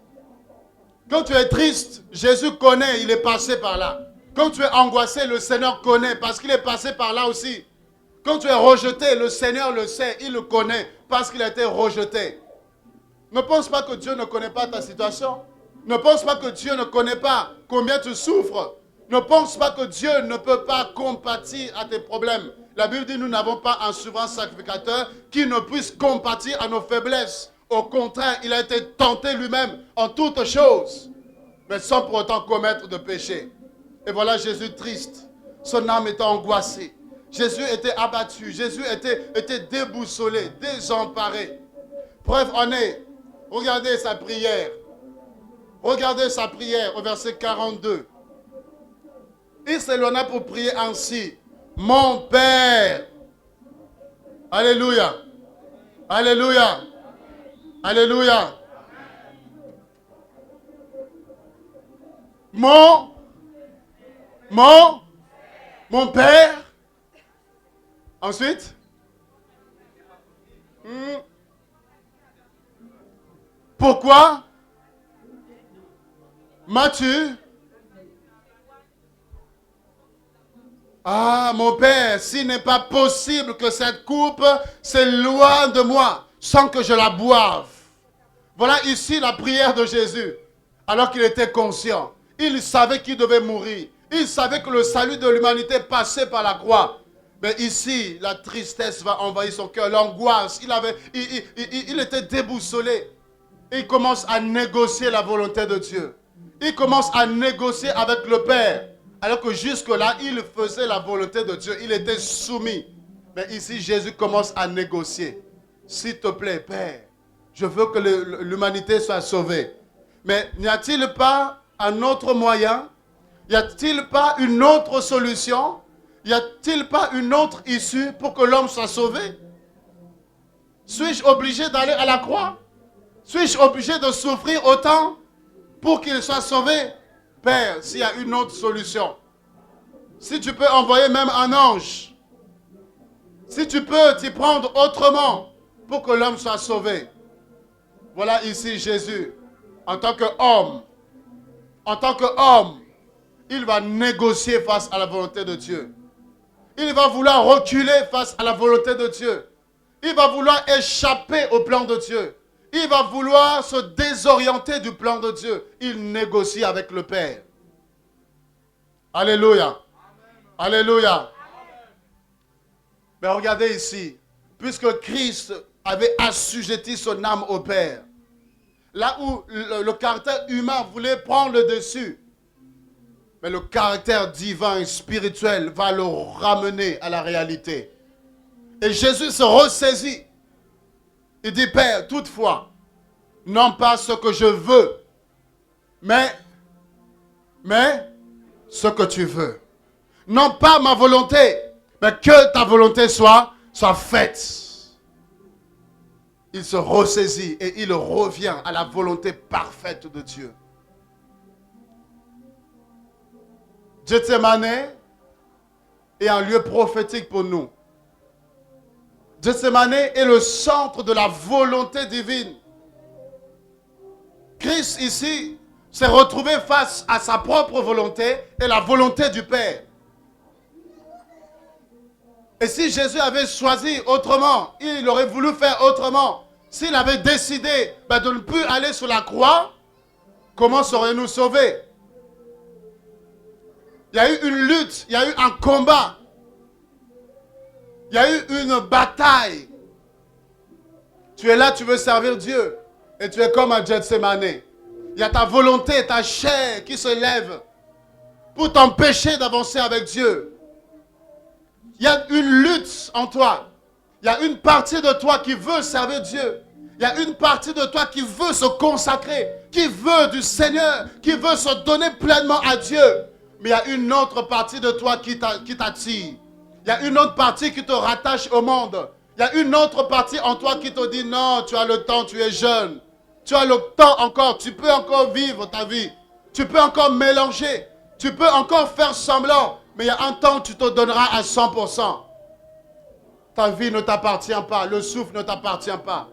Quand tu es triste, Jésus connaît, il est passé par là. Quand tu es angoissé, le Seigneur connaît parce qu'il est passé par là aussi. Quand tu es rejeté, le Seigneur le sait, il le connaît parce qu'il a été rejeté. Ne pense pas que Dieu ne connaît pas ta situation. Ne pense pas que Dieu ne connaît pas combien tu souffres. Ne pense pas que Dieu ne peut pas compatir à tes problèmes. La Bible dit, nous n'avons pas un souverain sacrificateur qui ne puisse compatir à nos faiblesses. Au contraire, il a été tenté lui-même en toutes choses, mais sans pour autant commettre de péché. Et voilà Jésus triste. Son âme était angoissée. Jésus était abattu. Jésus était déboussolé, désemparé. Preuve en est, regardez sa prière. Regardez sa prière au verset 42. Il s'éloigna pour prier ainsi. Mon Père. Alléluia. Alléluia. Alléluia. Mon Père. Ensuite. Pourquoi m'as-tu? Ah, mon Père, s'il n'est pas possible que cette coupe s'éloigne de moi sans que je la boive. Voilà ici la prière de Jésus. Alors qu'il était conscient. Il savait qu'il devait mourir. Il savait que le salut de l'humanité passait par la croix. Mais ici, la tristesse va envahir son cœur, l'angoisse. Il était déboussolé. Il commence à négocier la volonté de Dieu. Il commence à négocier avec le Père. Alors que jusque-là, il faisait la volonté de Dieu. Il était soumis. Mais ici, Jésus commence à négocier. S'il te plaît, Père, je veux que l'humanité soit sauvée. Mais n'y a-t-il pas un autre moyen? Y a-t-il pas une autre solution? Y a-t-il pas une autre issue pour que l'homme soit sauvé? Suis-je obligé d'aller à la croix? Suis-je obligé de souffrir autant pour qu'il soit sauvé? Père, s'il y a une autre solution, si tu peux envoyer même un ange, si tu peux t'y prendre autrement pour que l'homme soit sauvé. Voilà ici Jésus, en tant qu'homme, il va négocier face à la volonté de Dieu. Il va vouloir reculer face à la volonté de Dieu. Il va vouloir échapper au plan de Dieu. Il va vouloir se désorienter du plan de Dieu. Il négocie avec le Père. Alléluia. Alléluia. Mais regardez ici. Puisque Christ avait assujetti son âme au Père. Là où le caractère humain voulait prendre le dessus. Mais le caractère divin et spirituel va le ramener à la réalité. Et Jésus se ressaisit. Il dit, Père, toutefois, non pas ce que je veux, mais ce que tu veux. Non pas ma volonté, mais que ta volonté soit faite. Il se ressaisit et il revient à la volonté parfaite de Dieu. Gethsémane est un lieu prophétique pour nous. Gethsémane est le centre de la volonté divine. Christ ici s'est retrouvé face à sa propre volonté et la volonté du Père. Et si Jésus avait choisi autrement, il aurait voulu faire autrement. S'il avait décidé de ne plus aller sur la croix, comment serions-nous sauvés? Il y a eu une lutte, il y a eu un combat. Il y a eu une bataille. Tu es là, tu veux servir Dieu. Et tu es comme un Gethsémane. Il y a ta volonté, ta chair qui se lève pour t'empêcher d'avancer avec Dieu. Il y a une lutte en toi. Il y a une partie de toi qui veut servir Dieu. Il y a une partie de toi qui veut se consacrer, qui veut du Seigneur, qui veut se donner pleinement à Dieu. Mais il y a une autre partie de toi qui t'attire. Il y a une autre partie qui te rattache au monde. Il y a une autre partie en toi qui te dit non, tu as le temps, tu es jeune. Tu as le temps encore, tu peux encore vivre ta vie. Tu peux encore mélanger. Tu peux encore faire semblant. Mais il y a un temps où tu te donneras à 100%. Ta vie ne t'appartient pas, le souffle ne t'appartient pas.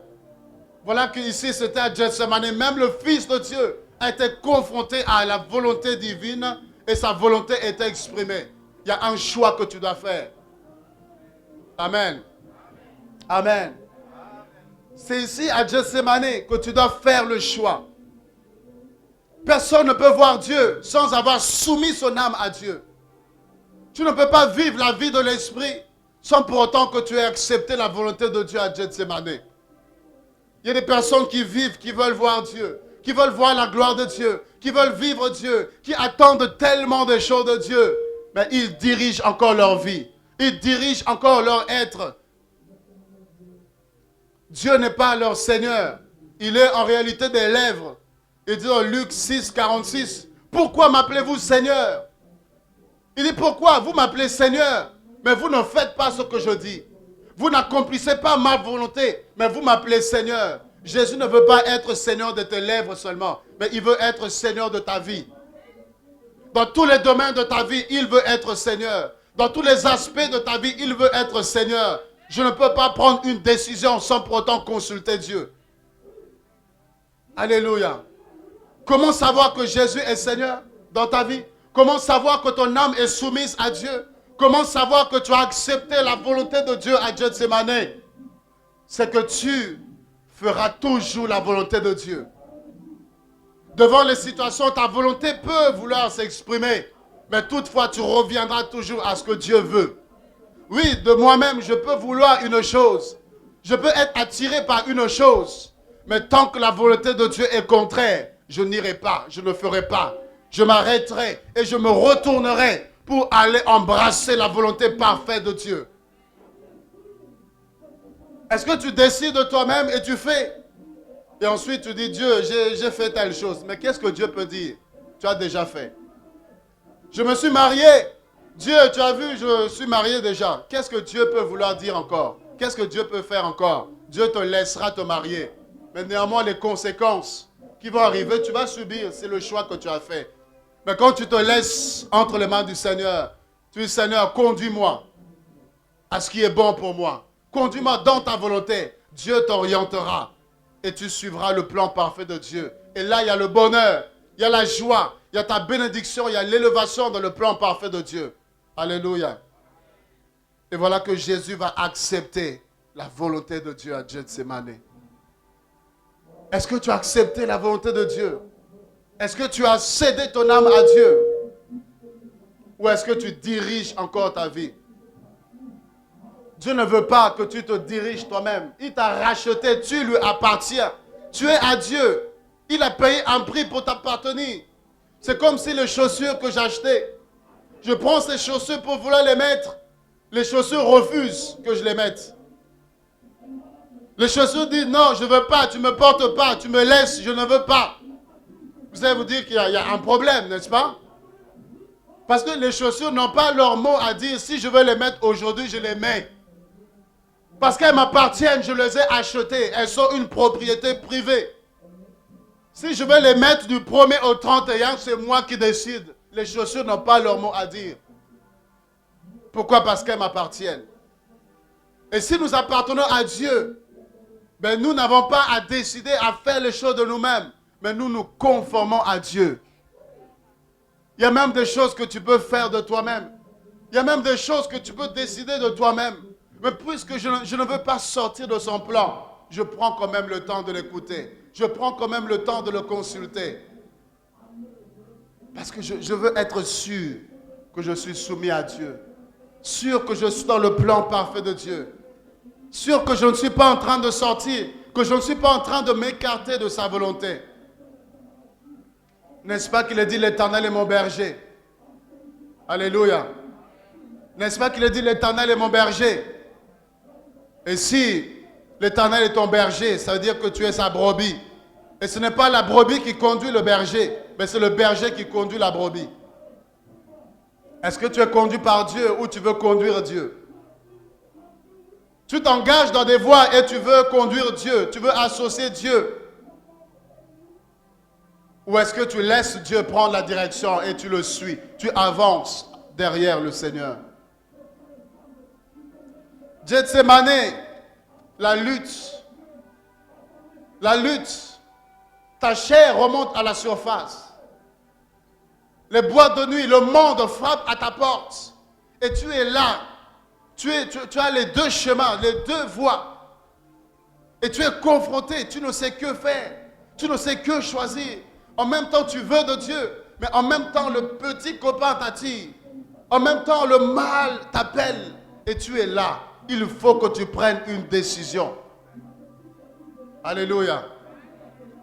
Voilà qu'ici c'était à Gethsémane. Même le Fils de Dieu a été confronté à la volonté divine et sa volonté était exprimée. Il y a un choix que tu dois faire. Amen. Amen. C'est ici à Gethsémane que tu dois faire le choix. Personne ne peut voir Dieu sans avoir soumis son âme à Dieu. Tu ne peux pas vivre la vie de l'esprit sans pour autant que tu aies accepté la volonté de Dieu à Gethsémane. Il y a des personnes qui vivent, qui veulent voir Dieu, qui veulent voir la gloire de Dieu, qui veulent vivre Dieu, qui attendent tellement de choses de Dieu. Mais ils dirigent encore leur vie. Ils dirigent encore leur être. Dieu n'est pas leur Seigneur. Il est en réalité des lèvres. Il dit dans Luc 6, 46, pourquoi m'appelez-vous Seigneur? Il dit, pourquoi vous m'appelez Seigneur, mais vous ne faites pas ce que je dis. Vous n'accomplissez pas ma volonté, mais vous m'appelez Seigneur. Jésus ne veut pas être Seigneur de tes lèvres seulement, mais il veut être Seigneur de ta vie. Dans tous les domaines de ta vie, il veut être Seigneur. Dans tous les aspects de ta vie, il veut être Seigneur. Je ne peux pas prendre une décision sans pour autant consulter Dieu. Alléluia. Comment savoir que Jésus est Seigneur dans ta vie? Comment savoir que ton âme est soumise à Dieu? Comment savoir que tu as accepté la volonté de Dieu à Gethsémane? C'est que tu feras toujours la volonté de Dieu. Devant les situations, ta volonté peut vouloir s'exprimer, mais toutefois tu reviendras toujours à ce que Dieu veut. Oui, de moi-même, je peux vouloir une chose. Je peux être attiré par une chose, mais tant que la volonté de Dieu est contraire, je n'irai pas, je ne ferai pas. Je m'arrêterai et je me retournerai pour aller embrasser la volonté parfaite de Dieu. Est-ce que tu décides de toi-même et tu fais? Et ensuite tu dis, Dieu, j'ai fait telle chose. Mais qu'est-ce que Dieu peut dire? Tu as déjà fait. Je me suis marié. Dieu, tu as vu, je suis marié déjà. Qu'est-ce que Dieu peut vouloir dire encore? Qu'est-ce que Dieu peut faire encore? Dieu te laissera te marier. Mais néanmoins, les conséquences qui vont arriver, tu vas subir. C'est le choix que tu as fait. Mais quand tu te laisses entre les mains du Seigneur, tu dis, Seigneur, conduis-moi à ce qui est bon pour moi. Conduis-moi dans ta volonté. Dieu t'orientera et tu suivras le plan parfait de Dieu. Et là, il y a le bonheur, il y a la joie, il y a ta bénédiction, il y a l'élévation dans le plan parfait de Dieu. Alléluia. Et voilà que Jésus va accepter la volonté de Dieu à Gethsémane. Est-ce que tu as accepté la volonté de Dieu? Est-ce que tu as cédé ton âme à Dieu? Ou est-ce que tu diriges encore ta vie? Dieu ne veut pas que tu te diriges toi-même. Il t'a racheté, tu lui appartiens. Tu es à Dieu. Il a payé un prix pour t'appartenir. C'est comme si les chaussures que j'achetais, je prends ces chaussures pour vouloir les mettre. Les chaussures refusent que je les mette. Les chaussures disent non, je ne veux pas, tu ne me portes pas, tu me laisses, je ne veux pas. Vous allez vous dire qu'il y a un problème, n'est-ce pas? Parce que les chaussures n'ont pas leur mot à dire. Si je veux les mettre aujourd'hui, je les mets. Parce qu'elles m'appartiennent, je les ai achetées. Elles sont une propriété privée. Si je veux les mettre du 1er au 31, c'est moi qui décide. Les chaussures n'ont pas leur mot à dire. Pourquoi? Parce qu'elles m'appartiennent. Et si nous appartenons à Dieu, ben nous n'avons pas à décider à faire les choses de nous-mêmes, mais nous nous conformons à Dieu. Il y a même des choses que tu peux faire de toi-même. Il y a même des choses que tu peux décider de toi-même. Mais puisque je ne veux pas sortir de son plan, je prends quand même le temps de l'écouter. Je prends quand même le temps de le consulter. Parce que je veux être sûr que je suis soumis à Dieu. Sûr que je suis dans le plan parfait de Dieu. Sûr que je ne suis pas en train de sortir, que je ne suis pas en train de m'écarter de sa volonté. N'est-ce pas qu'il a dit l'Éternel est mon berger? Alléluia. N'est-ce pas qu'il a dit l'Éternel est mon berger? Et si l'Éternel est ton berger, ça veut dire que tu es sa brebis. Et ce n'est pas la brebis qui conduit le berger, mais c'est le berger qui conduit la brebis. Est-ce que tu es conduit par Dieu ou tu veux conduire Dieu? Tu t'engages dans des voies et tu veux conduire Dieu, tu veux associer Dieu. Ou est-ce que tu laisses Dieu prendre la direction et tu le suis? Tu avances derrière le Seigneur. Gethsémane, la lutte, ta chair remonte à la surface. Les boîtes de nuit, le monde frappe à ta porte. Et tu es là. Tu as les deux chemins, les deux voies. Et tu es confronté, tu ne sais que faire. Tu ne sais que choisir. En même temps, tu veux de Dieu. Mais en même temps, le petit copain t'attire. En même temps, le mal t'appelle. Et tu es là. Il faut que tu prennes une décision. Alléluia.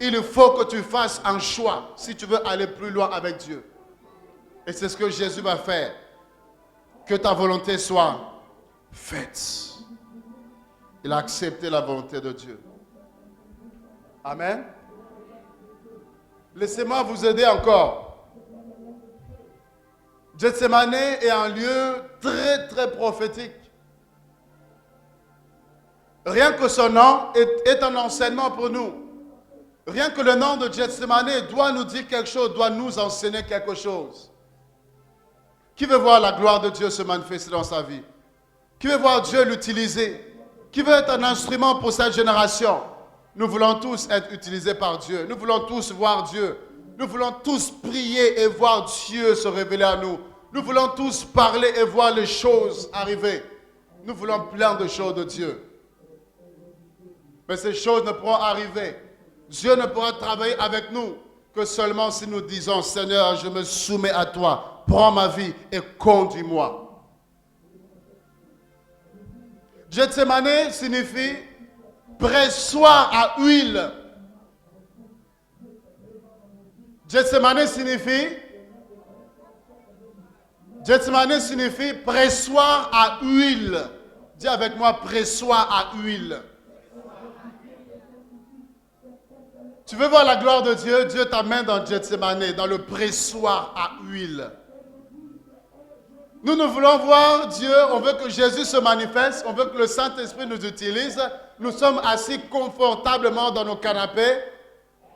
Il faut que tu fasses un choix si tu veux aller plus loin avec Dieu. Et c'est ce que Jésus va faire. Que ta volonté soit faite. Il a accepté la volonté de Dieu. Amen. Laissez-moi vous aider encore. Gethsemane est un lieu très très prophétique. Rien que son nom est un enseignement pour nous. Rien que le nom de Gethsemane doit nous dire quelque chose, doit nous enseigner quelque chose. Qui veut voir la gloire de Dieu se manifester dans sa vie? Qui veut voir Dieu l'utiliser? Qui veut être un instrument pour cette génération? Nous voulons tous être utilisés par Dieu. Nous voulons tous voir Dieu. Nous voulons tous prier et voir Dieu se révéler à nous. Nous voulons tous parler et voir les choses arriver. Nous voulons plein de choses de Dieu. Mais ces choses ne pourront arriver. Dieu ne pourra travailler avec nous que seulement si nous disons, Seigneur, je me soumets à toi. Prends ma vie et conduis-moi. Gethsemane signifie pressoir à huile. Gethsemane signifie pressoir à huile. Dis avec moi, pressoir à huile. Tu veux voir la gloire de Dieu? Dieu t'amène dans Gethsemane, dans le pressoir à huile. Nous voulons voir Dieu, on veut que Jésus se manifeste, on veut que le Saint-Esprit nous utilise. Nous sommes assis confortablement dans nos canapés,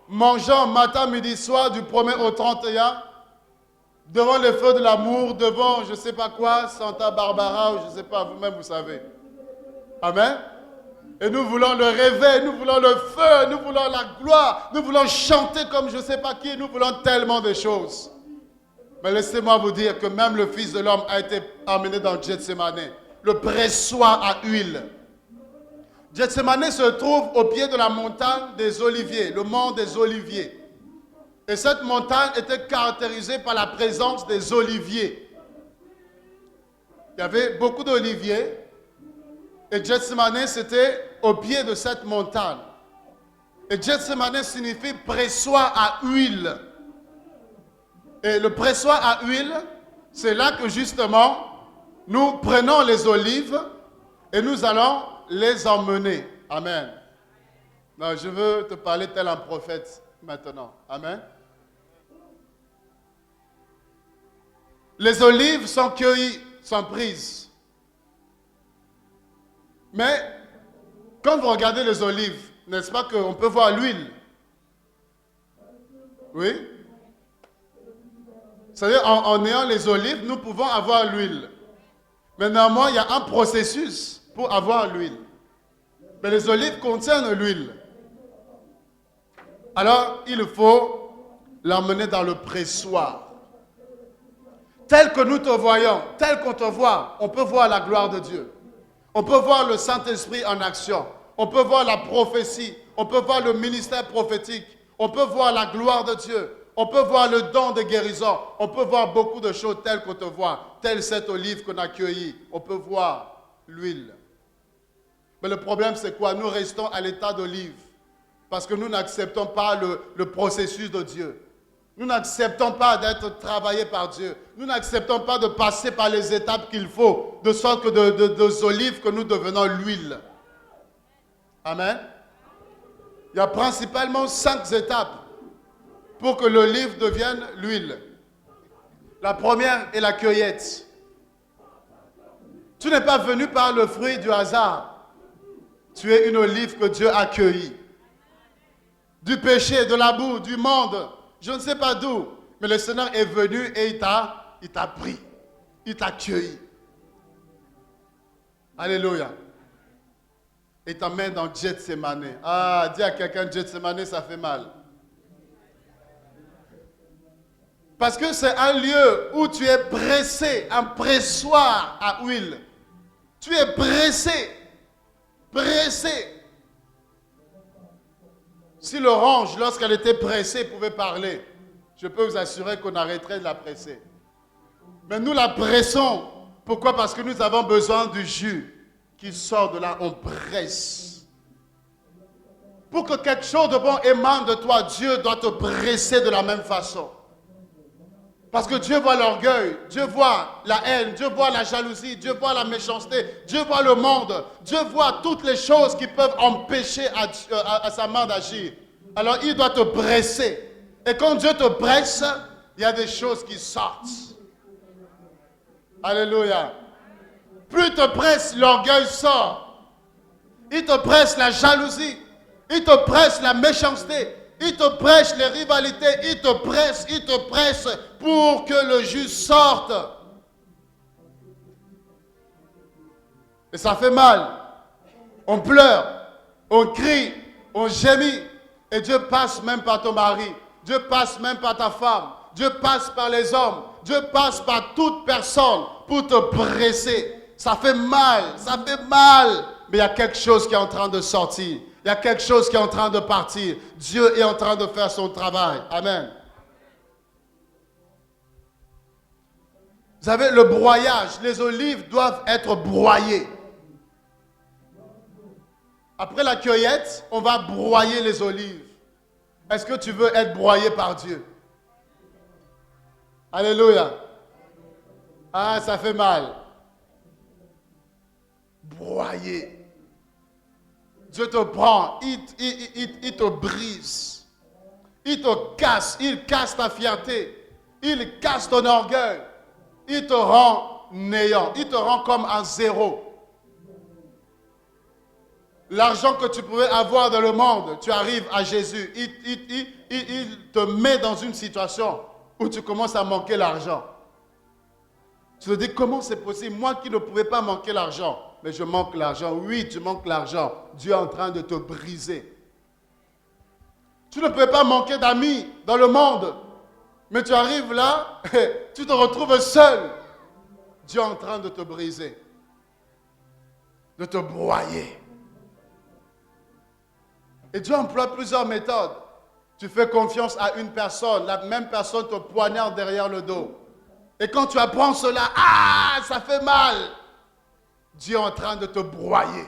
mangeant matin, midi, soir, du 1er au 31, devant le feu de l'amour, devant je ne sais pas quoi, Santa Barbara, ou je ne sais pas, vous-même vous savez. Amen. Et nous voulons le réveil, nous voulons le feu, nous voulons la gloire, nous voulons chanter comme je ne sais pas qui, nous voulons tellement de choses. Mais laissez-moi vous dire que même le Fils de l'homme a été emmené dans Gethsemane, le pressoir à huile. Gethsemane se trouve au pied de la montagne des Oliviers, le mont des Oliviers. Et cette montagne était caractérisée par la présence des oliviers. Il y avait beaucoup d'oliviers. Et Gethsemane, c'était au pied de cette montagne. Et Gethsemane signifie pressoir à huile. Et le pressoir à huile, c'est là que justement, nous prenons les olives et nous allons les emmener. Amen. Non, je veux te parler tel un prophète maintenant. Amen. Les olives sont cueillies, sont prises. Mais quand vous regardez les olives, n'est-ce pas qu'on peut voir l'huile? Oui? C'est-à-dire, en ayant les olives, nous pouvons avoir l'huile. Mais néanmoins, il y a un processus pour avoir l'huile. Mais les olives contiennent l'huile. Alors, il faut l'emmener dans le pressoir. Tel que nous te voyons, tel qu'on te voit, on peut voir la gloire de Dieu. On peut voir le Saint-Esprit en action. On peut voir la prophétie. On peut voir le ministère prophétique. On peut voir la gloire de Dieu. On peut voir le don de guérison. On peut voir beaucoup de choses telles qu'on te voit. Telle cette olive qu'on a cueillie. On peut voir l'huile. Mais le problème, c'est quoi? Nous restons à l'état d'olive. Parce que nous n'acceptons pas le processus de Dieu. Nous n'acceptons pas d'être travaillés par Dieu. Nous n'acceptons pas de passer par les étapes qu'il faut, de sorte que des olives que nous devenons l'huile. Amen. Il y a principalement 5 étapes pour que l'olive devienne l'huile. La première est la cueillette. Tu n'es pas venu par le fruit du hasard. Tu es une olive que Dieu a cueillie. Du péché, de la boue, du monde, je ne sais pas d'où, mais le Seigneur est venu et il t'a pris, il t'a cueilli. Alléluia. Et t'emmène dans Gethsemane. Ah, dis à quelqu'un, Gethsemane, ça fait mal. Parce que c'est un lieu où tu es pressé, un pressoir à huile. Tu es pressé, pressé. Si l'orange, lorsqu'elle était pressée, pouvait parler, je peux vous assurer qu'on arrêterait de la presser. Mais nous la pressons. Pourquoi? Parce que nous avons besoin du jus qui sort de là, on presse. Pour que quelque chose de bon émane de toi, Dieu doit te presser de la même façon. Parce que Dieu voit l'orgueil, Dieu voit la haine, Dieu voit la jalousie, Dieu voit la méchanceté, Dieu voit le monde, Dieu voit toutes les choses qui peuvent empêcher à sa main d'agir. Alors il doit te presser. Et quand Dieu te presse, il y a des choses qui sortent. Alléluia. Plus il te presse, l'orgueil sort. Il te presse la jalousie. Il te presse la méchanceté. Il te presse les rivalités. Il te presse pour que le jus sorte. Et ça fait mal. On pleure, on crie, on gémit. Et Dieu passe même par ton mari. Dieu passe même par ta femme. Dieu passe par les hommes. Dieu passe par toute personne pour te presser. Ça fait mal, ça fait mal. Mais il y a quelque chose qui est en train de sortir. Il y a quelque chose qui est en train de partir. Dieu est en train de faire son travail. Amen. Vous savez, le broyage, les olives doivent être broyées. Après la cueillette, on va broyer les olives. Est-ce que tu veux être broyé par Dieu? Alléluia. Ah, ça fait mal. Broyer. Dieu te prend, il te brise. Il te casse, il casse ta fierté. Il casse ton orgueil. Il te rend néant. Il te rend comme un zéro. L'argent que tu pouvais avoir dans le monde, tu arrives à Jésus. Il te met dans une situation où tu commences à manquer l'argent. Tu te dis, comment c'est possible? Moi qui ne pouvais pas manquer l'argent, mais je manque l'argent. Oui, tu manques l'argent. Dieu est en train de te briser. Tu ne pouvais pas manquer d'amis dans le monde, mais tu arrives là, tu te retrouves seul. Dieu est en train de te briser, de te broyer. Et Dieu emploie plusieurs méthodes. Tu fais confiance à une personne, la même personne te poignarde derrière le dos. Et quand tu apprends cela, ah, ça fait mal. Dieu est en train de te broyer.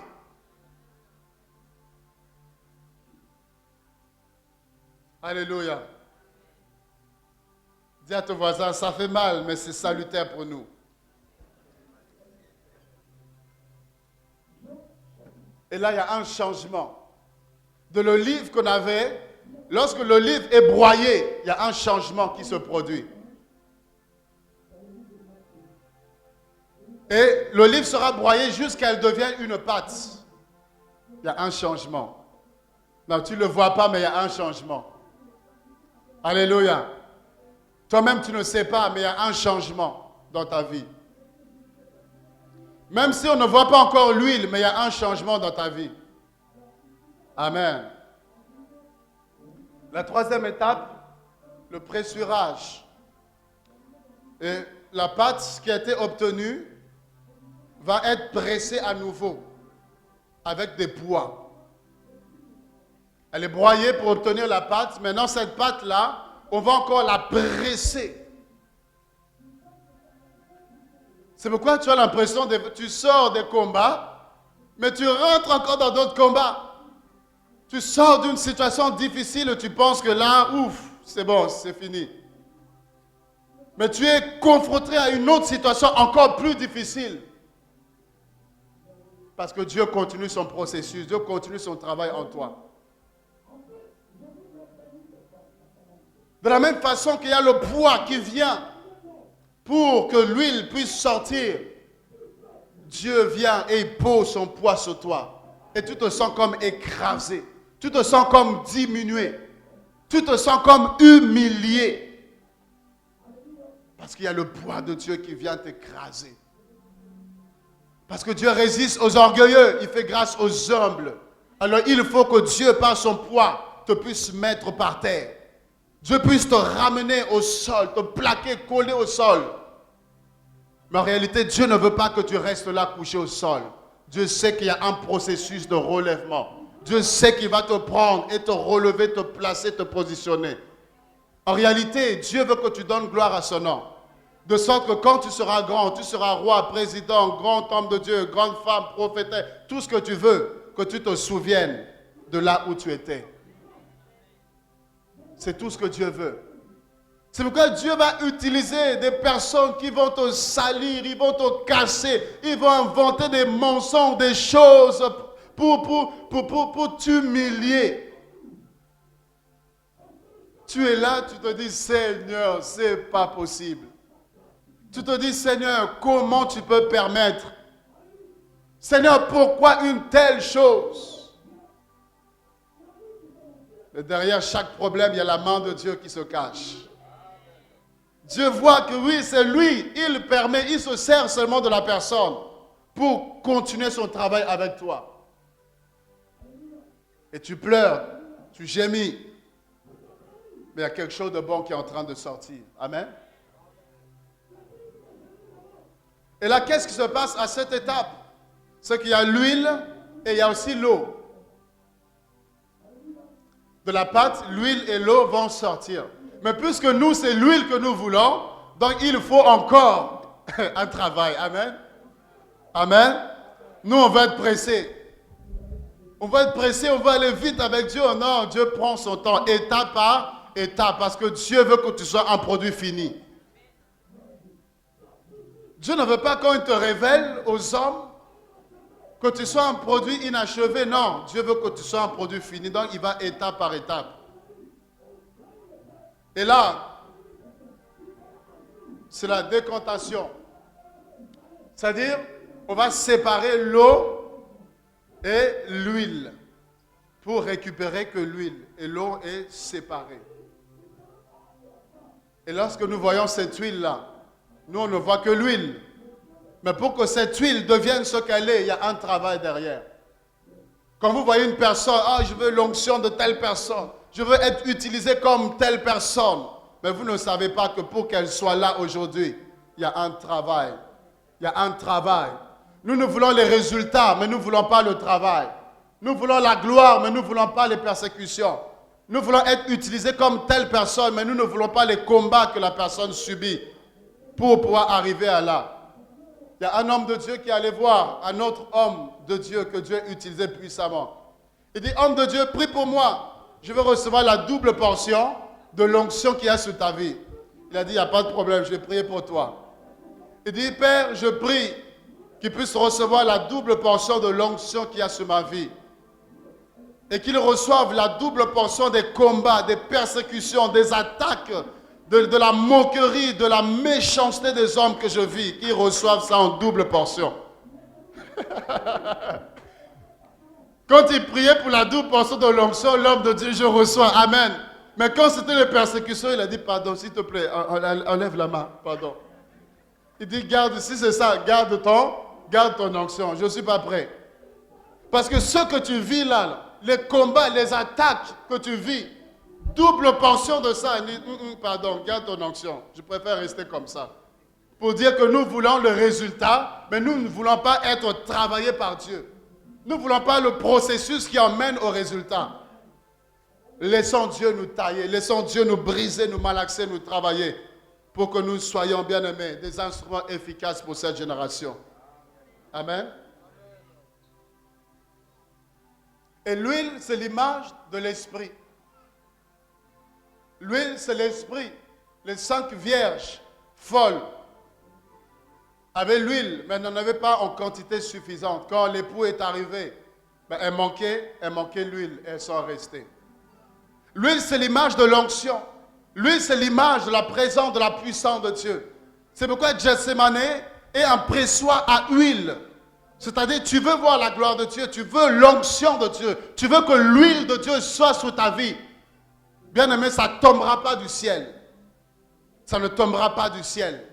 Alléluia. Dis à ton voisin, ça fait mal, mais c'est salutaire pour nous. Et là, il y a un changement. De l'olive qu'on avait, lorsque l'olive est broyée, il y a un changement qui se produit. Et l'olive sera broyée jusqu'à ce qu'elle devienne une pâte. Il y a un changement. Non, tu ne le vois pas, mais il y a un changement. Alléluia. Toi-même, tu ne sais pas, mais il y a un changement dans ta vie. Même si on ne voit pas encore l'huile, mais il y a un changement dans ta vie. Amen. La troisième étape, le pressurage. Et la pâte qui a été obtenue va être pressée à nouveau avec des poids. Elle est broyée pour obtenir la pâte. Maintenant, cette pâte-là, on va encore la presser. C'est pourquoi tu as l'impression que tu sors des combats, mais tu rentres encore dans d'autres combats. Tu sors d'une situation difficile et tu penses que là, ouf, c'est bon, c'est fini. Mais tu es confronté à une autre situation encore plus difficile. Parce que Dieu continue son processus, Dieu continue son travail en toi. De la même façon qu'il y a le poids qui vient pour que l'huile puisse sortir, Dieu vient et il pose son poids sur toi. Et tu te sens comme écrasé. Tu te sens comme diminué. Tu te sens comme humilié. Parce qu'il y a le poids de Dieu qui vient t'écraser. Parce que Dieu résiste aux orgueilleux. Il fait grâce aux humbles. Alors il faut que Dieu, par son poids, te puisse mettre par terre. Dieu puisse te ramener au sol, te plaquer, coller au sol. Mais en réalité, Dieu ne veut pas que tu restes là couché au sol. Dieu sait qu'il y a un processus de relèvement. Dieu sait qu'il va te prendre et te relever, te placer, te positionner. En réalité, Dieu veut que tu donnes gloire à son nom. De sorte que quand tu seras grand, tu seras roi, président, grand homme de Dieu, grande femme, prophétesse, tout ce que tu veux, que tu te souviennes de là où tu étais. C'est tout ce que Dieu veut. C'est pourquoi Dieu va utiliser des personnes qui vont te salir, ils vont te casser, ils vont inventer des mensonges, des choses pour t'humilier. Tu es là, tu te dis, Seigneur, c'est pas possible. Tu te dis, Seigneur, comment tu peux permettre? Seigneur, pourquoi une telle chose? Et derrière chaque problème, il y a la main de Dieu qui se cache. Dieu voit que oui, c'est lui. Il permet, il se sert seulement de la personne pour continuer son travail avec toi. Et tu pleures, tu gémis. Mais il y a quelque chose de bon qui est en train de sortir. Amen. Et là, qu'est-ce qui se passe à cette étape? C'est qu'il y a l'huile et il y a aussi l'eau. De la pâte, l'huile et l'eau vont sortir. Mais puisque nous, c'est l'huile que nous voulons, donc il faut encore un travail. Amen. Amen. Nous, on va être pressés. On va être pressés, on va aller vite avec Dieu. Non, Dieu prend son temps, étape par étape, parce que Dieu veut que tu sois un produit fini. Dieu ne veut pas quand il te révèle aux hommes que tu sois un produit inachevé. Non, Dieu veut que tu sois un produit fini. Donc, il va étape par étape. Et là, c'est la décantation. C'est-à-dire, on va séparer l'eau et l'huile pour récupérer que l'huile. Et l'eau est séparée. Et lorsque nous voyons cette huile-là, nous, on ne voit que l'huile. Mais pour que cette huile devienne ce qu'elle est, il y a un travail derrière. Quand vous voyez une personne, ah, je veux l'onction de telle personne, je veux être utilisé comme telle personne. Mais vous ne savez pas que pour qu'elle soit là aujourd'hui, il y a un travail. Il y a un travail. Nous, nous voulons les résultats, mais nous ne voulons pas le travail. Nous voulons la gloire, mais nous ne voulons pas les persécutions. Nous voulons être utilisés comme telle personne, mais nous ne voulons pas les combats que la personne subit pour pouvoir arriver à là. Il y a un homme de Dieu qui allait voir un autre homme de Dieu que Dieu utilisait puissamment. Il dit, homme de Dieu, prie pour moi. Je veux recevoir la double portion de l'onction qu'il y a sur ta vie. Il a dit, il n'y a pas de problème, je vais prier pour toi. Il dit, Père, je prie qu'il puisse recevoir la double portion de l'onction qu'il y a sur ma vie. Et qu'il reçoive la double portion des combats, des persécutions, des attaques, de la moquerie, de la méchanceté des hommes que je vis, qu'ils reçoivent ça en double portion. Quand il priait pour la double portion de l'onction, l'homme de Dieu, je reçois, amen. Mais quand c'était les persécutions, il a dit, pardon, s'il te plaît, enlève la main, pardon. Il dit, garde, si c'est ça, garde ton onction, je ne suis pas prêt. Parce que ce que tu vis là, les combats, les attaques que tu vis, double portion de ça. Il dit, pardon, garde ton onction. Je préfère rester comme ça. Pour dire que nous voulons le résultat, mais nous ne voulons pas être travaillés par Dieu. Nous ne voulons pas le processus qui emmène au résultat. Laissons Dieu nous tailler, laissons Dieu nous briser, nous malaxer, nous travailler, pour que nous soyons bien-aimés, des instruments efficaces pour cette génération. Amen. Et l'huile, c'est l'image de l'esprit. L'huile, c'est l'esprit. Les 5 vierges folles avaient l'huile, mais n'en avaient pas en quantité suffisante. Quand l'époux est arrivé, elles manquaient l'huile et elles sont restées. L'huile, c'est l'image de l'onction. L'huile, c'est l'image de la présence, de la puissance de Dieu. C'est pourquoi Gethsemane est un pressoir à huile. C'est-à-dire, tu veux voir la gloire de Dieu, tu veux l'onction de Dieu, tu veux que l'huile de Dieu soit sur ta vie. Bien-aimé, ça ne tombera pas du ciel. Ça ne tombera pas du ciel.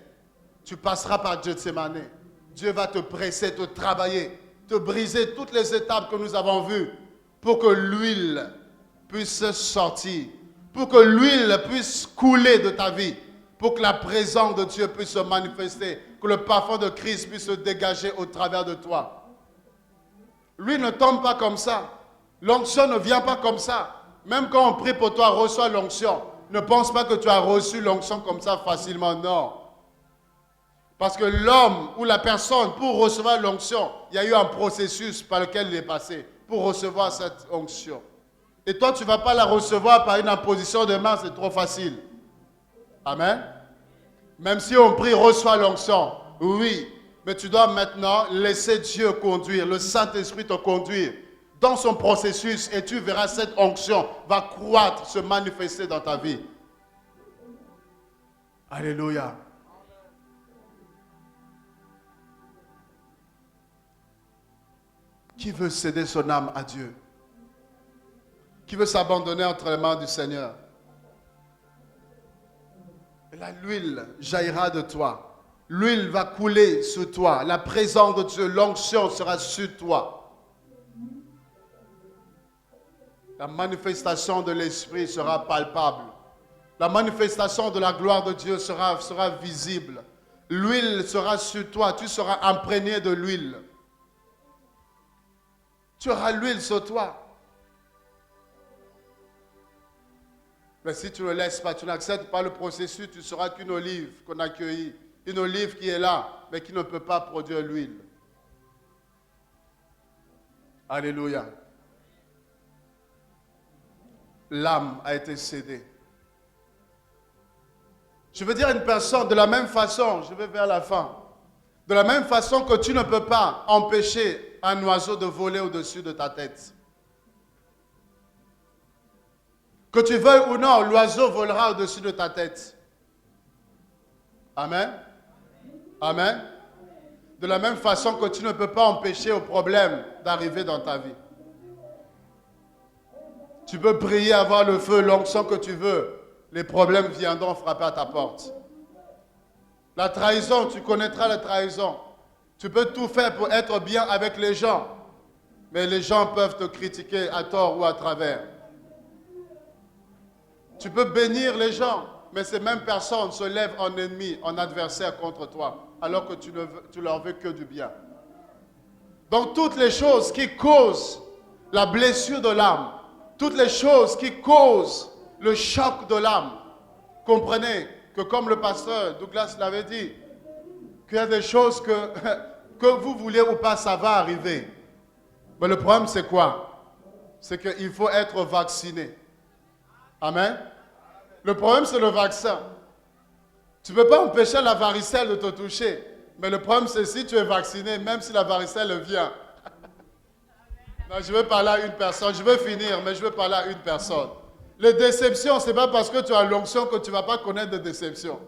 Tu passeras par Gethsemane. Dieu va te presser, te travailler, te briser toutes les étapes que nous avons vues pour que l'huile puisse sortir, pour que l'huile puisse couler de ta vie, pour que la présence de Dieu puisse se manifester, que le parfum de Christ puisse se dégager au travers de toi. L'huile ne tombe pas comme ça. L'onction ne vient pas comme ça. Même quand on prie pour toi, reçois l'onction. Ne pense pas que tu as reçu l'onction comme ça facilement, non. Parce que l'homme ou la personne, pour recevoir l'onction, il y a eu un processus par lequel il est passé pour recevoir cette onction. Et toi, tu ne vas pas la recevoir par une imposition de main, c'est trop facile. Amen. Même si on prie, reçois l'onction. Oui, mais tu dois maintenant laisser Dieu conduire, le Saint-Esprit te conduire dans son processus et tu verras cette onction va croître, se manifester dans ta vie. Alléluia. Qui veut céder son âme à Dieu? Qui veut s'abandonner entre les mains du Seigneur? Et là, l'huile jaillira de toi. L'huile va couler sur toi. La présence de Dieu, l'onction sera sur toi. La manifestation de l'Esprit sera palpable. La manifestation de la gloire de Dieu sera visible. L'huile sera sur toi. Tu seras imprégné de l'huile. Tu auras l'huile sur toi. Mais si tu ne le laisses pas, tu n'acceptes pas le processus, tu seras qu'une olive qu'on a cueillie. Une olive qui est là, mais qui ne peut pas produire l'huile. Alléluia. L'âme a été cédée. Je veux dire à une personne, de la même façon, je vais vers la fin, de la même façon que tu ne peux pas empêcher un oiseau de voler au-dessus de ta tête. Que tu veuilles ou non, l'oiseau volera au-dessus de ta tête. Amen. Amen. De la même façon que tu ne peux pas empêcher au problème d'arriver dans ta vie. Tu peux prier, avoir le feu, l'onction que tu veux. Les problèmes viendront frapper à ta porte. La trahison, tu connaîtras la trahison. Tu peux tout faire pour être bien avec les gens. Mais les gens peuvent te critiquer à tort ou à travers. Tu peux bénir les gens, mais ces mêmes personnes se lèvent en ennemi, en adversaire contre toi, alors que tu leur veux que du bien. Donc toutes les choses qui causent la blessure de l'âme, toutes les choses qui causent le choc de l'âme, comprenez que comme le pasteur Douglas l'avait dit, qu'il y a des choses que vous voulez ou pas, ça va arriver. Mais le problème c'est quoi? C'est qu'il faut être vacciné. Amen. Le problème, c'est le vaccin. Tu ne peux pas empêcher la varicelle de te toucher. Mais le problème, c'est si tu es vacciné, même si la varicelle vient. Non, je veux parler à une personne. Je veux finir, mais je veux parler à une personne. Les déceptions, ce n'est pas parce que tu as l'onction que tu ne vas pas connaître de déception.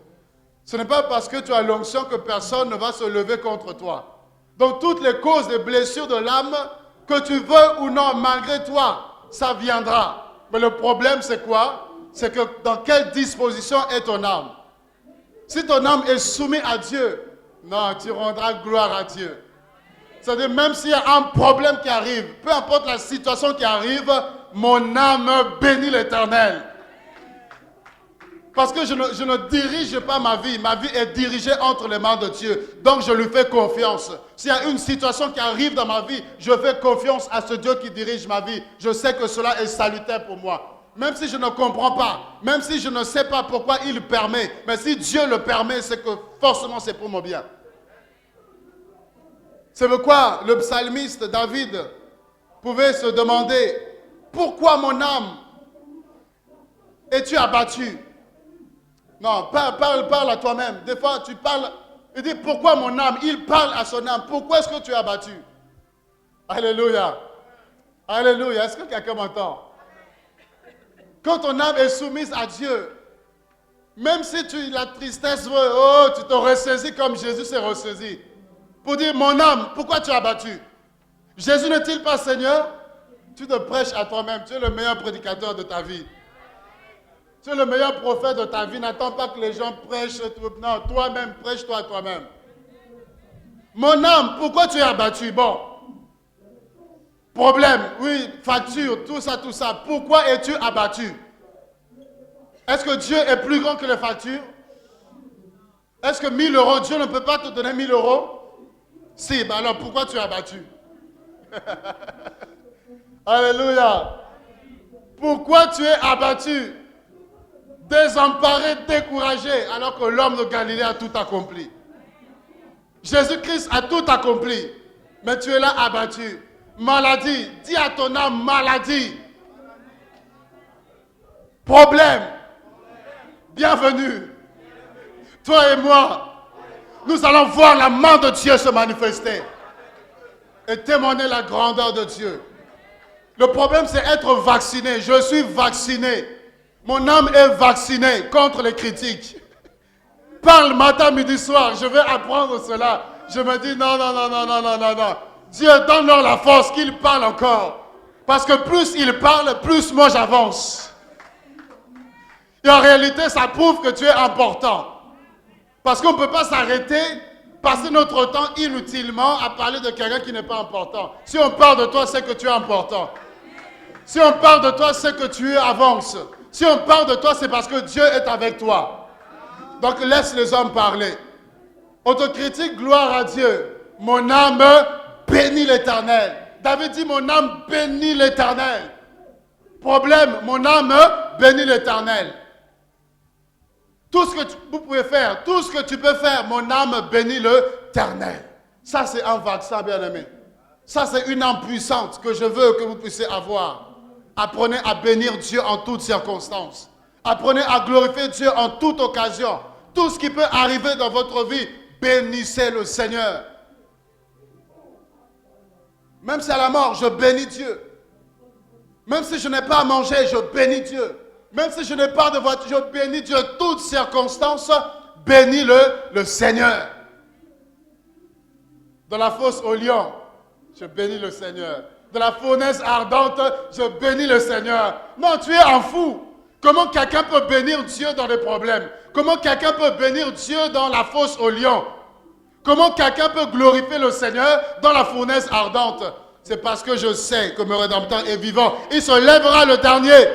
Ce n'est pas parce que tu as l'onction que personne ne va se lever contre toi. Donc, toutes les causes des blessures de l'âme, que tu veux ou non, malgré toi, ça viendra. Mais le problème, c'est quoi? C'est que dans quelle disposition est ton âme? Si ton âme est soumise à Dieu, non, tu rendras gloire à Dieu. C'est-à-dire, même s'il y a un problème qui arrive, peu importe la situation qui arrive, mon âme bénit l'Éternel. Parce que je ne dirige pas ma vie est dirigée entre les mains de Dieu. Donc je lui fais confiance. S'il y a une situation qui arrive dans ma vie, je fais confiance à ce Dieu qui dirige ma vie. Je sais que cela est salutaire pour moi. Même si je ne comprends pas, même si je ne sais pas pourquoi il le permet, mais si Dieu le permet, c'est que forcément c'est pour mon bien. C'est pourquoi le psalmiste David pouvait se demander, pourquoi mon âme es-tu abattue? Non, parle à toi-même. Des fois tu parles, il dit pourquoi mon âme? Il parle à son âme, pourquoi est-ce que tu es abattu? Alléluia. Alléluia, est-ce que quelqu'un m'entend? Quand ton âme est soumise à Dieu, même si la tristesse veut, oh, tu te ressaisis comme Jésus s'est ressaisi. Pour dire, mon âme, pourquoi tu es abattu? Jésus n'est-il pas Seigneur? Tu te prêches à toi-même, tu es le meilleur prédicateur de ta vie. Tu es le meilleur prophète de ta vie, n'attends pas que les gens prêchent. Non, toi-même, prêche-toi à toi-même. Mon âme, pourquoi tu es abattu? Bon. Problème, oui, facture, tout ça. Pourquoi es-tu abattu? Est-ce que Dieu est plus grand que les factures? Est-ce que 1000 euros, Dieu ne peut pas te donner 1000 euros? Si, ben alors pourquoi tu es abattu? Alléluia. Pourquoi tu es abattu? Désemparé, découragé, alors que l'homme de Galilée a tout accompli. Jésus-Christ a tout accompli, mais tu es là abattu. Maladie, dis à ton âme maladie. Problème, bienvenue. Toi et moi, nous allons voir la main de Dieu se manifester et témoigner la grandeur de Dieu. Le problème, c'est être vacciné. Je suis vacciné. Mon âme est vaccinée contre les critiques. Parle matin, midi, soir. Je vais apprendre cela. Je me dis non, non, non, non, non, non, non, non. Dieu, donne-leur la force qu'ils parlent encore. Parce que plus ils parlent, plus moi j'avance. Et en réalité, ça prouve que tu es important. Parce qu'on ne peut pas s'arrêter, passer notre temps inutilement à parler de quelqu'un qui n'est pas important. Si on parle de toi, c'est que tu es important. Si on parle de toi, c'est que tu avances. Si on parle de toi, c'est parce que Dieu est avec toi. Donc laisse les hommes parler. Autocritique, gloire à Dieu. Mon âme bénit l'Éternel. David dit, mon âme bénit l'Éternel. Problème, mon âme bénit l'Éternel. Tout ce que vous pouvez faire, tout ce que tu peux faire, mon âme bénit l'Éternel. Ça, c'est un vaccin, bien-aimé. Ça, c'est une âme puissante que je veux que vous puissiez avoir. Apprenez à bénir Dieu en toutes circonstances. Apprenez à glorifier Dieu en toute occasion. Tout ce qui peut arriver dans votre vie, bénissez le Seigneur. Même si à la mort, je bénis Dieu. Même si je n'ai pas à manger, je bénis Dieu. Même si je n'ai pas de voiture, je bénis Dieu. Toutes circonstances, bénis le Seigneur. Dans la fosse au lion, je bénis le Seigneur. De la fournaise ardente, je bénis le Seigneur. Non, tu es un fou. Comment quelqu'un peut bénir Dieu dans les problèmes? Comment quelqu'un peut bénir Dieu dans la fosse au lion? Comment quelqu'un peut glorifier le Seigneur dans la fournaise ardente? C'est parce que je sais que mon Rédempteur est vivant. Il se lèvera le dernier.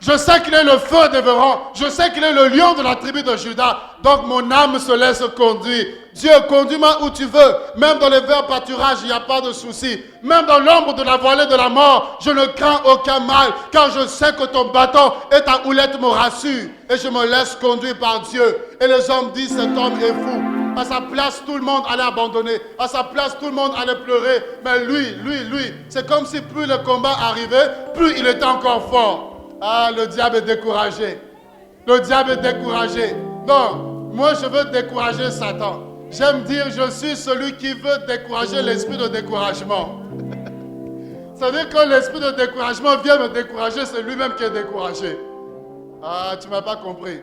Je sais qu'il est le feu dévorant. Je sais qu'il est le lion de la tribu de Juda. Donc mon âme se laisse conduire. Dieu, conduis-moi où tu veux. Même dans les verts pâturages, il n'y a pas de souci. Même dans l'ombre de la vallée de la mort, je ne crains aucun mal. Car je sais que ton bâton et ta houlette me rassurent. Et je me laisse conduire par Dieu. Et les hommes disent, cet homme est fou. À sa place, tout le monde allait abandonner. À sa place, tout le monde allait pleurer. Mais lui, c'est comme si plus le combat arrivait, plus il était encore fort. Ah, le diable est découragé. Le diable est découragé. Non, moi je veux décourager Satan. J'aime dire, je suis celui qui veut décourager l'esprit de découragement. Ça veut dire que quand l'esprit de découragement vient me décourager, c'est lui-même qui est découragé. Ah, tu ne m'as pas compris.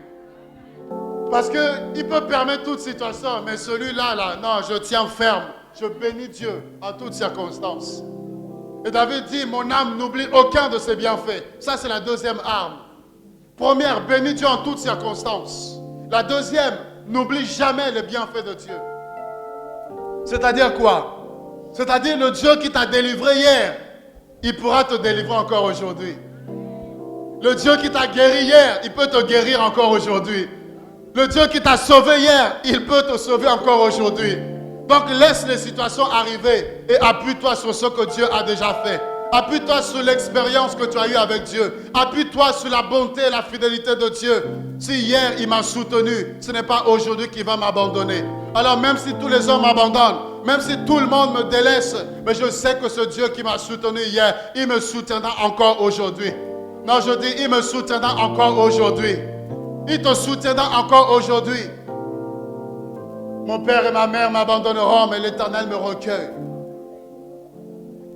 Parce qu'il peut permettre toute situation, mais celui-là, non, je tiens ferme. Je bénis Dieu en toutes circonstances. Et David dit, mon âme n'oublie aucun de ses bienfaits. Ça, c'est la deuxième arme. Première, bénis Dieu en toutes circonstances. La deuxième, n'oublie jamais les bienfaits de Dieu. C'est-à-dire quoi? C'est-à-dire le Dieu qui t'a délivré hier, il pourra te délivrer encore aujourd'hui. Le Dieu qui t'a guéri hier, il peut te guérir encore aujourd'hui. Le Dieu qui t'a sauvé hier, il peut te sauver encore aujourd'hui. Donc laisse les situations arriver et appuie-toi sur ce que Dieu a déjà fait. Appuie-toi sur l'expérience que tu as eue avec Dieu. Appuie-toi sur la bonté et la fidélité de Dieu. Si hier il m'a soutenu, ce n'est pas aujourd'hui qu'il va m'abandonner. Alors même si tous les hommes m'abandonnent, même si tout le monde me délaisse, mais je sais que ce Dieu qui m'a soutenu hier, il me soutiendra encore aujourd'hui. Non, je dis, il me soutiendra encore aujourd'hui. Il te soutiendra encore aujourd'hui. Mon père et ma mère m'abandonneront, mais l'Éternel me recueille.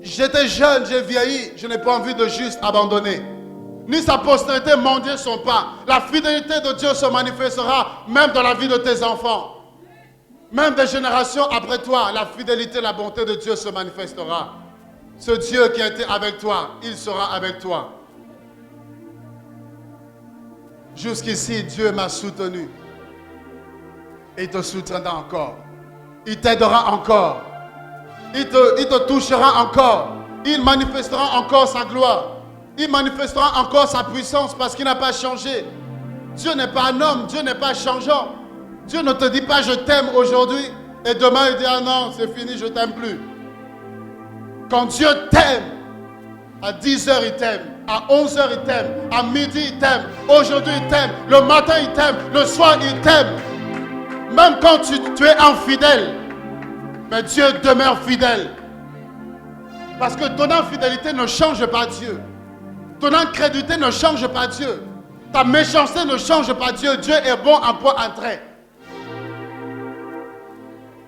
J'étais jeune, j'ai vieilli, je n'ai pas envie de juste abandonner. Ni sa postérité mendier son pain. La fidélité de Dieu se manifestera même dans la vie de tes enfants. Même des générations après toi, la fidélité, la bonté de Dieu se manifestera. Ce Dieu qui a été avec toi, il sera avec toi. Jusqu'ici, Dieu m'a soutenu. Et il te soutiendra encore. Il t'aidera encore. Il te touchera encore. Il manifestera encore sa gloire. Il manifestera encore sa puissance parce qu'il n'a pas changé. Dieu n'est pas un homme. Dieu n'est pas changeant. Dieu ne te dit pas je t'aime aujourd'hui et demain il dit ah non c'est fini je t'aime plus. Quand Dieu t'aime, à 10h il t'aime, à 11h il t'aime, à midi il t'aime, aujourd'hui il t'aime, le matin il t'aime, le soir il t'aime. Même quand tu es infidèle, mais Dieu demeure fidèle. Parce que ton infidélité ne change pas Dieu. Ton incrédulité ne change pas Dieu. Ta méchanceté ne change pas Dieu. Dieu est bon en point en trait.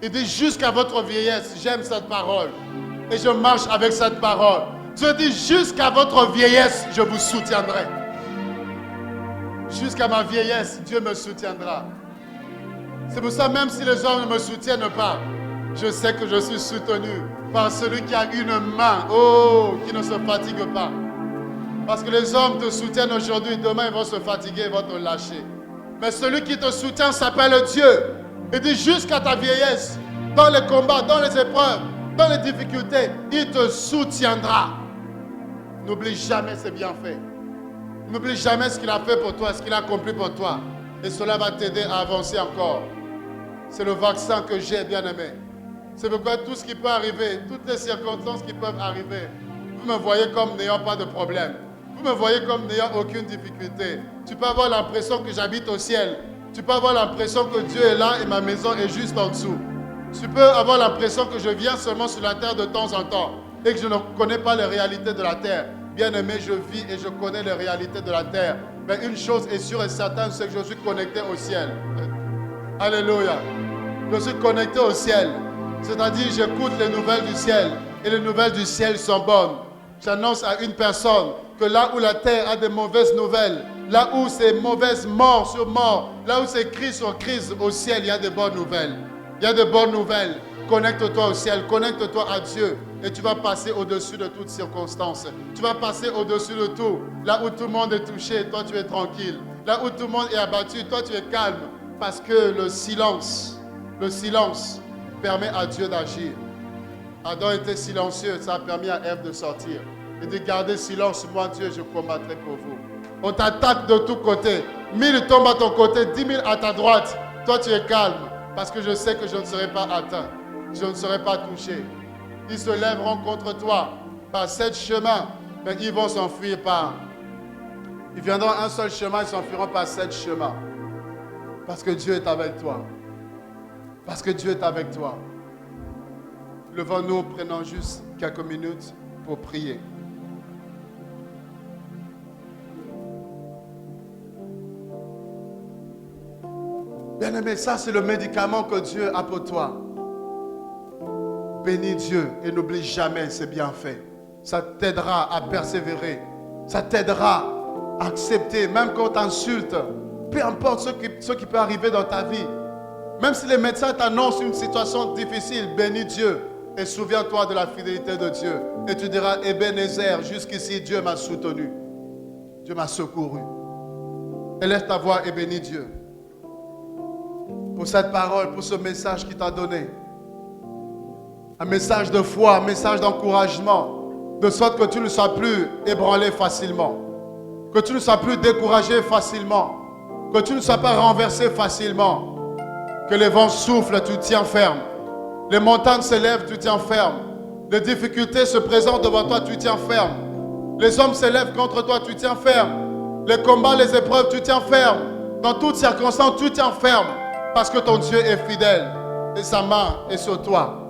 Il dit jusqu'à votre vieillesse, j'aime cette parole. Et je marche avec cette parole. Dieu dit, jusqu'à votre vieillesse, je vous soutiendrai. Jusqu'à ma vieillesse, Dieu me soutiendra. C'est pour ça, même si les hommes ne me soutiennent pas, je sais que je suis soutenu par celui qui a une main, qui ne se fatigue pas. Parce que les hommes te soutiennent aujourd'hui, demain ils vont se fatiguer, ils vont te lâcher. Mais celui qui te soutient s'appelle Dieu. Il dit jusqu'à ta vieillesse, dans les combats, dans les épreuves, dans les difficultés, il te soutiendra. N'oublie jamais ses bienfaits. N'oublie jamais ce qu'il a fait pour toi, ce qu'il a accompli pour toi. Et cela va t'aider à avancer encore. C'est le vaccin que j'ai, bien-aimé. C'est pourquoi tout ce qui peut arriver, toutes les circonstances qui peuvent arriver, vous me voyez comme n'ayant pas de problème. Vous me voyez comme n'ayant aucune difficulté. Tu peux avoir l'impression que j'habite au ciel. Tu peux avoir l'impression que Dieu est là et ma maison est juste en dessous. Tu peux avoir l'impression que je viens seulement sur la terre de temps en temps et que je ne connais pas les réalités de la terre. Bien-aimé, je vis et je connais les réalités de la terre. Mais une chose est sûre et certaine, c'est que je suis connecté au ciel. Alléluia. Je suis connecté au ciel. C'est-à-dire, j'écoute les nouvelles du ciel. Et les nouvelles du ciel sont bonnes. J'annonce à une personne que là où la terre a des mauvaises nouvelles, là où c'est mauvaise mort sur mort, là où c'est crise sur crise, au ciel, il y a de bonnes nouvelles. Il y a de bonnes nouvelles. Connecte-toi au ciel, connecte-toi à Dieu et tu vas passer au-dessus de toutes circonstances. Tu vas passer au-dessus de tout. Là où tout le monde est touché, toi tu es tranquille. Là où tout le monde est abattu, toi tu es calme. Parce que le silence permet à Dieu d'agir. Adam était silencieux, ça a permis à Ève de sortir. Et de garder silence, moi Dieu, je combattrai pour vous. On t'attaque de tous côtés. 1000 tombent à ton côté, 10 000 à ta droite. Toi tu es calme parce que je sais que je ne serai pas atteint. Je ne serai pas touché. Ils se lèveront contre toi par 7 chemins, mais ils vont s'enfuir par. Ils viendront un seul chemin, ils s'enfuiront par 7 chemins. Parce que Dieu est avec toi. Parce que Dieu est avec toi. Levons-nous, prenons juste quelques minutes pour prier. Bien-aimé, ça c'est le médicament que Dieu a pour toi. Bénis Dieu et n'oublie jamais ses bienfaits. Ça t'aidera à persévérer. Ça t'aidera à accepter, même quand on t'insulte. Peu importe ce qui peut arriver dans ta vie. Même si les médecins t'annoncent une situation difficile, bénis Dieu. Et souviens-toi de la fidélité de Dieu. Et tu diras, Ebenezer, jusqu'ici Dieu m'a soutenu. Dieu m'a secouru. Élève ta voix et bénis Dieu. Pour cette parole, pour ce message qu'il t'a donné. Un message de foi, un message d'encouragement. De sorte que tu ne sois plus ébranlé facilement. Que tu ne sois plus découragé facilement. Que tu ne sois pas renversé facilement. Que les vents soufflent, tu tiens ferme. Les montagnes s'élèvent, tu tiens ferme. Les difficultés se présentent devant toi, tu tiens ferme. Les hommes s'élèvent contre toi, tu tiens ferme. Les combats, les épreuves, tu tiens ferme. Dans toutes circonstances, tu tiens ferme. Parce que ton Dieu est fidèle. Et sa main est sur toi.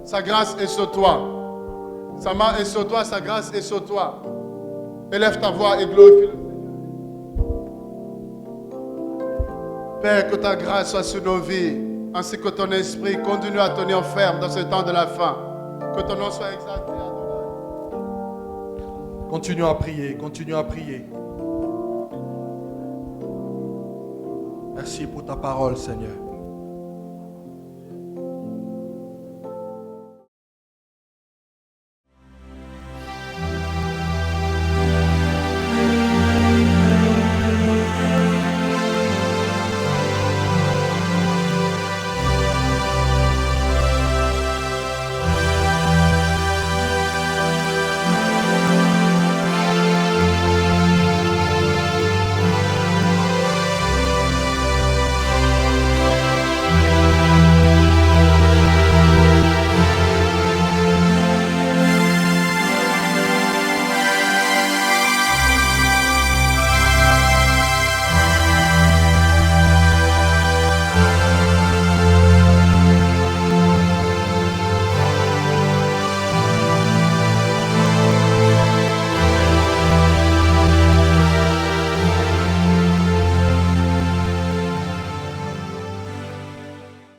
Sa grâce est sur toi. Sa main est sur toi, sa grâce est sur toi. Élève ta voix et glorifie le Seigneur. Père, que ta grâce soit sur nos vies, ainsi que ton esprit continue à tenir ferme dans ce temps de la fin. Que ton nom soit exalté. Continuons à prier, continuons à prier. Merci pour ta parole, Seigneur.